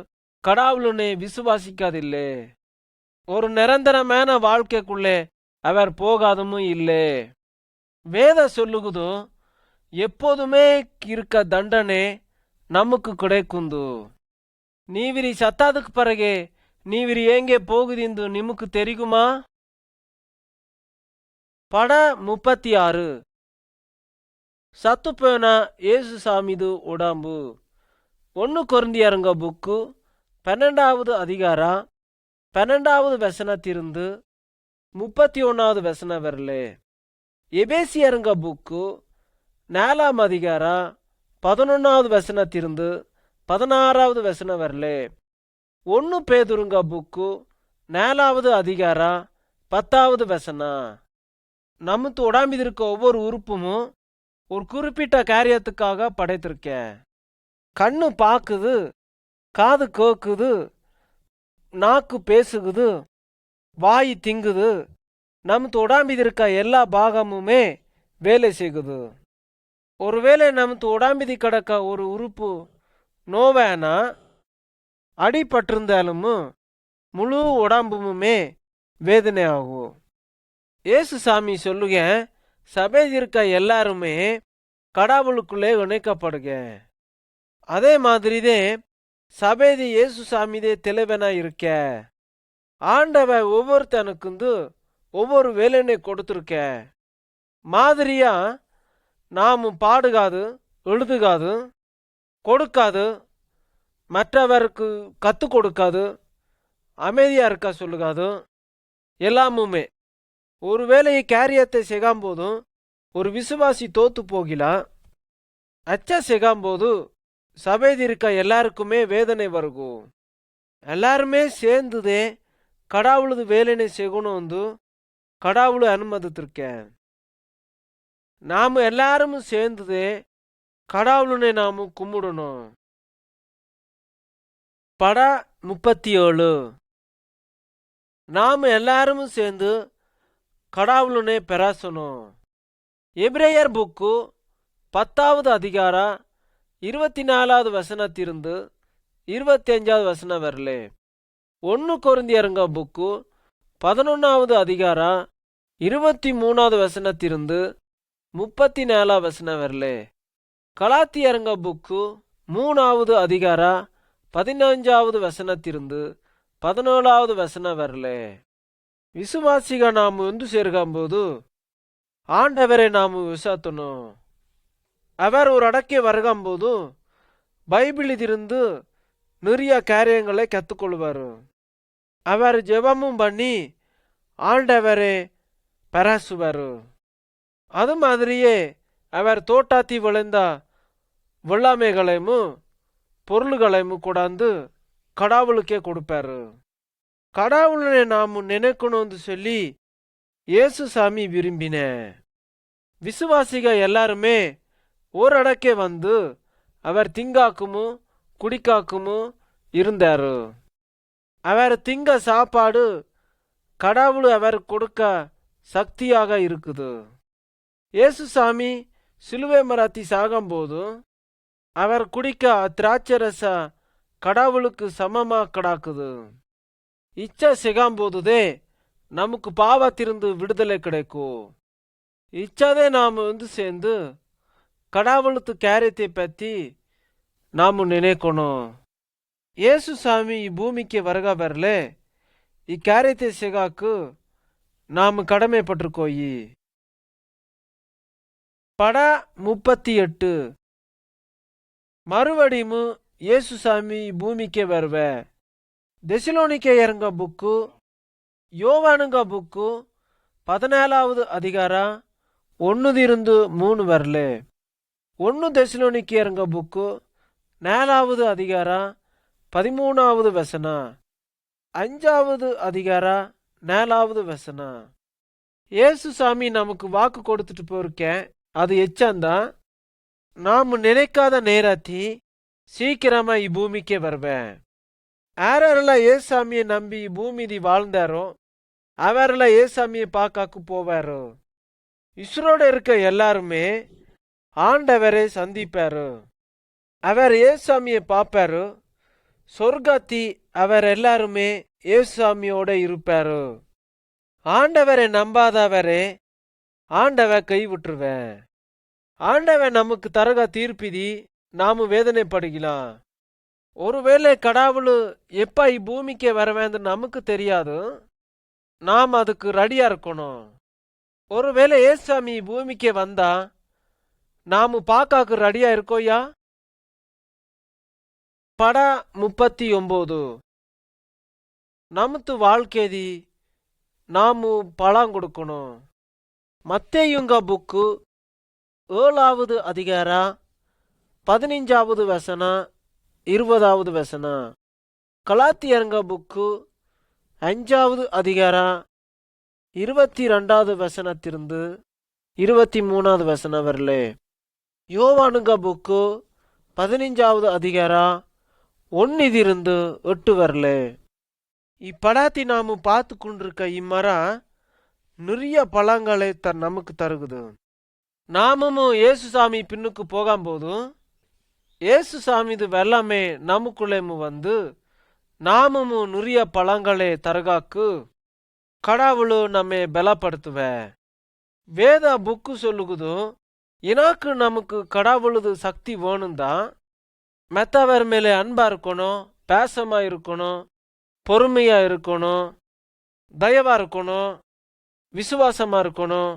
கடவுளுனை விசுவாசிக்காதில்லை. ஒரு நிரந்தரமான வாழ்க்கைக்குள்ளே அவர் போகாதும் இல்லை. வேத சொல்லுகுதோ எப்போதுமே இருக்க தண்டனை நமக்கு கிடைக்குந்து. நீவிரி சத்தாதுக்கு பிறகு நீவிரி ஏங்கே போகுதிந்து நிமுக்கு தெரியுமா? பட 36 சத்துப்போன ஏசு சாமிது உடம்பு 1 கொரிந்தியருங்க புக்கு 12வது அதிகாரம் 12வது வசனத்திலிருந்து 31வது வசனம் வரலே. எபேசியருங்க புக்கு 4ஆம் அதிகாரம் 11வது வசனத்திலிருந்து 16வது வசனம் வரலே. 1 பேதுருங்க புக்கு 4வது அதிகாரம் 10வது வசனம். நமக்கு உடம்பில் இருக்க ஒவ்வொரு உறுப்பும் ஒரு குறிப்பிட்ட காரியத்துக்காக படைத்திருக்க. கண்ணு பாக்குது, காது கேக்குது, நாக்கு பேசுகுது, வாய் திங்குது. நமக்கு உடம்பில் இருக்க எல்லா பாகமுமே வேலை செய்குது. ஒருவேளை நமக்கு உடம்பிதி கிடக்க ஒரு உறுப்பு நோவேனா அடிபட்டிருந்தாலும் முழு உடம்புமே வேதனை ஆகும். ஏசு சாமி சொல்லுங்க, சபையில் இருக்க எல்லாருமே கடவுளுக்குள்ளே இணைக்கப்படுக. அதே மாதிரிதே சபைதி ஏசு சாமிதே தெளிவனா இருக்க. ஆண்டவ ஒவ்வொருத்தனுக்கு ஒவ்வொரு வேலையை கொடுத்துருக்க. மாதிரியா நாமும் பாடுகாது, எழுதுகாது, கொடுக்காது, மற்றவருக்கு கத்து கொடுக்காது, அமைதியா இருக்கா சொல்லுங்க. அதுவும் எல்லாமுமே ஒரு வேலையை காரியத்தை செய்யும்போதும் ஒரு விசுவாசி தோத்து போகலாம். அச்சா செய்யும்போது சபையில் இருக்க எல்லாருக்குமே வேதனை வருகும். எல்லாருமே சேர்ந்துதே கடவுளது வேலையை செய்யணும் வந்து கடவுளை அனுமதித்திருக்கேன். நாம எல்லாரும் சேர்ந்துதே கடவுளனை நாம கும்பிடணும். படா 37. நாம எல்லாரும் சேர்ந்து கடவுளனை பெறாசணும். எபிரேயர் புக்கு 10வது அதிகாரம் 24வது வசனத்திலிருந்து 25வது வசனம் வரலே. 1 கொரிந்தியருங்க புக்கு 11வது அதிகாரம் 23வது வசனத்திலிருந்து 34வது வசனம் வரலே. கலாத்தியருங்க புக்கு 3வது அதிகாரம் 15வது வசனத்திலிருந்து 17வது வசனம் வரலே. விசுவாசிக நாம வந்து சேர்க்கும்போது ஆண்டவரை நாம விசாத்தணும். அவர் ஒரு அடக்கே வருகும்போது பைபிளிலிருந்து நிறைய காரியங்களை கற்றுக்கொள்வார். அவர் ஜெபமும் பண்ணி ஆண்டவரை பராசுவார். அது மாதிரியே அவர் தோட்டாத்தி விளைந்த வெள்ளாமைகளையும் பொருள்களையும் கொண்டாந்து கடவுளுக்கே கொடுப்பாரு. கடவுளை நாம நினைக்கணும்னு சொல்லி இயேசு சாமி விரும்பின. விசுவாசிக எல்லாருமே ஓரடக்கே வந்து அவர் திங்காக்குமோ குடிக்காக்குமோ இருந்தாரு. அவர் திங்க சாப்பாடு கடவுள் அவர் கொடுக்க சக்தியாக இருக்குது. இயேசு சாமி சிலுவை மரத்தி சாகும்போது அவர் குடிக்க திராட்சரச கடவுளுக்கு சமமா கிடக்குது. இச்சை செய்யும்போதுதே நமக்கு பாவத்திலிருந்து விடுதலை கிடைக்கும். இச்சாதே நாம வந்து சேர்ந்து கடவுளுக்கு காரியத்தை பத்தி நாம நினைக்கணும். இயேசு சாமி பூமிக்கு வருக வரல இக்காரியத்தை செய்யாக்கு நாம கடமைப்பட்டிருக்கோயி. படா 38. மறுபடியும் இயேசு சாமி பூமிக்கு வருவ. தெசலோனிக்கேயருங்க புக்கு யோவானுங்க புக்கு 14வது அதிகாரம் 1-3 வரலே. 1 தெசலோனிக்கேயருங்க புக்கு 4வது அதிகாரம் 13வது வசனம், 5வது அதிகாரம் 4வது வசனம். இயேசு சாமி நமக்கு வாக்கு கொடுத்துட்டு போயிருக்கேன். அது எச்சாந்தான். நாம நினைக்காத நேரத்தி சீக்கிரமா பூமிக்கே வருவேன். யாரெல்லாம் ஏசாமியை நம்பி பூமிதி வாழ்ந்தாரோ அவரெல்லாம் ஏசாமியை பார்க்காக்கு போவாரு. இஸ்ரோட இருக்க எல்லாருமே ஆண்டவரை சந்திப்பாரு. அவர் ஏசாமியை பார்ப்பாரு. சொர்க்கத்தி அவர் எல்லாருமே ஏசாமியோட இருப்பாரு. ஆண்டவரை நம்பாதவரே ஆண்டவர் கை விட்டுருவேன். ஆண்டவன் நமக்கு தரக தீர்ப்பிதி நாம வேதனைப்படுகலாம். ஒருவேளை கடவுள் எப்ப பூமிக்கே வரவேன்னு நமக்கு தெரியாது. நாம் அதுக்கு ரெடியா இருக்கணும். ஒருவேளை ஏசாமி பூமிக்கே வந்தா நாம பாக்காக்கு ரெடியா இருக்கோயா? படா 39. நமத்து வாழ்க்கைதி நாமு பழம் கொடுக்கணும். மத்தேயுங்க புக்கு 7வது அதிகாரம் 15வது வசனம் 20வது வசனம். கலாத்தியருங்க புக்கு 5வது அதிகாரம் 22வது வசனத்திலிருந்து 23வது வசனம் வரலே. யோவானுங்க புக்கு 15வது அதிகாரம் 1-8 வரலே. இப்படாத்தி நாம பார்த்து கொண்டிருக்க இம்மரம் நிறைய பழங்களை நமக்கு தருகுது. நாமும் இயேசு சாமி பின்னுக்கு போகும்போதும் இயேசு சாமி இது வெள்ளமே நமக்குள்ளே வந்து நாமும் நிறைய பழங்களை தரகாக்கு கடவுளு நம்மை பலப்படுத்துவ. வேத புக்கு சொல்லுகுதும் எனக்கு நமக்கு கடவுளது சக்தி வேணும்தான். மெத்தவர் மேலே அன்பா இருக்கணும், பேசமா இருக்கணும், பொறுமையா இருக்கணும், தயவா இருக்கணும், விசுவாசமா இருக்கணும்,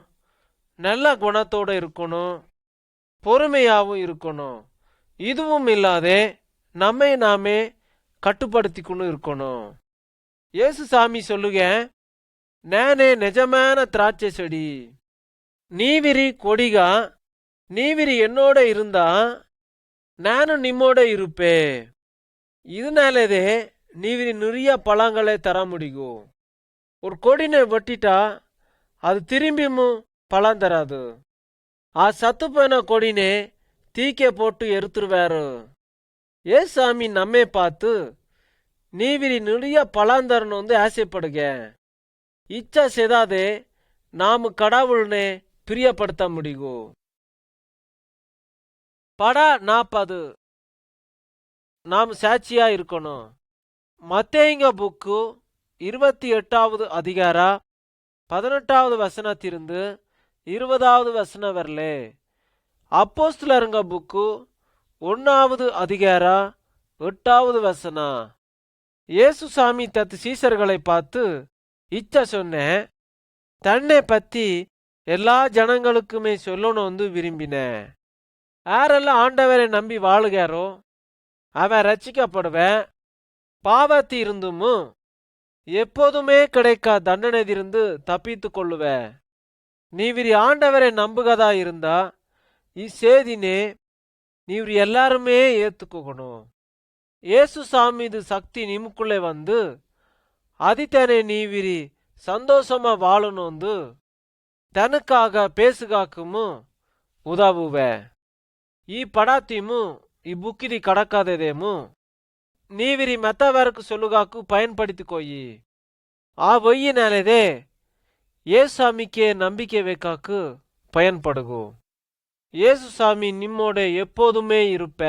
நல்ல குணத்தோட இருக்கணும், பொறுமையாவும் இருக்கணும். இதுவும் இல்லாதே நம்மை நாமே கட்டுப்படுத்திக்கணும் இருக்கணும். ஏசுசாமி சொல்லுக, நானே நிஜமான திராட்சை செடி, நீவிரி கொடிகா. நீவிரி என்னோட இருந்தா நானும் நிம்மோட இருப்பே. இதனாலதே நீவிரி நிறைய பழங்களை தர முடியும். ஒரு கொடினை வெட்டிட்டா அது திரும்பியும் பழம் தராது. ஆ சத்துப்போன கொடினே தீக்கே போட்டு எருத்துருவாரு. ஏசாமி நம்மை பார்த்து நீவிரி நிறைய பழம் தரணும் ஆசைப்படுக. இச்சா செய்தாதே நாம கடவுள்னே பிரியப்படுத்த முடியும். படா 40 நாம் சாட்சியா இருக்கணும். மத்தேயுங்க புக்கு 28வது அதிகார 18வது வசனத்திலிருந்து 20வது வசனம் வரலே. அப்போஸ்தலருங்க புக்கு 1வது அதிகார 8வது வசனம். ஏசுசாமி தத்து சீசர்களை பார்த்து இச்ச சொன்னேன், தன்னை பத்தி எல்லா ஜனங்களுக்குமே சொல்லணும் விரும்பினேன். யாரெல்லாம் ஆண்டவரை நம்பி வாழுகாரோ அவன் ரட்சிக்கப்படுவேன். பாவத்தி இருந்தும் எப்போதுமே கிடைக்கா தண்டனையிலிருந்து தப்பித்து கொள்ளுவேன். நீவிரி ஆண்டவரை நம்புகதா இருந்தா இச்சேதினே நீவிரி எல்லாருமே ஏத்துக்கணும். ஏசுசாமி இது சக்தி நிமுக்குள்ளே வந்து அதித்தனை நீவிரி சந்தோஷமா வாழணும் தனக்காக பேசுகாக்கும் உதவுவே. ಈ ಪಡಾತೀಮು ಈ ಬುಕ್ಕಿದಿ ಕಡಕಾದದೇಮು ನೀವಿರಿ ಮೆತ್ತವరకు ಸೊಲ್ಲುಗಾಕು பயன்படுத்திக்கோயி. ಆ ಒಯ್ಯಿನಾಲೆದೆ ஏசாமிக்கே நம்பிக்கை வைக்காக்கு பயன்படுகு. ஏசுசாமி நிம்மோட எப்போதுமே இருப்ப.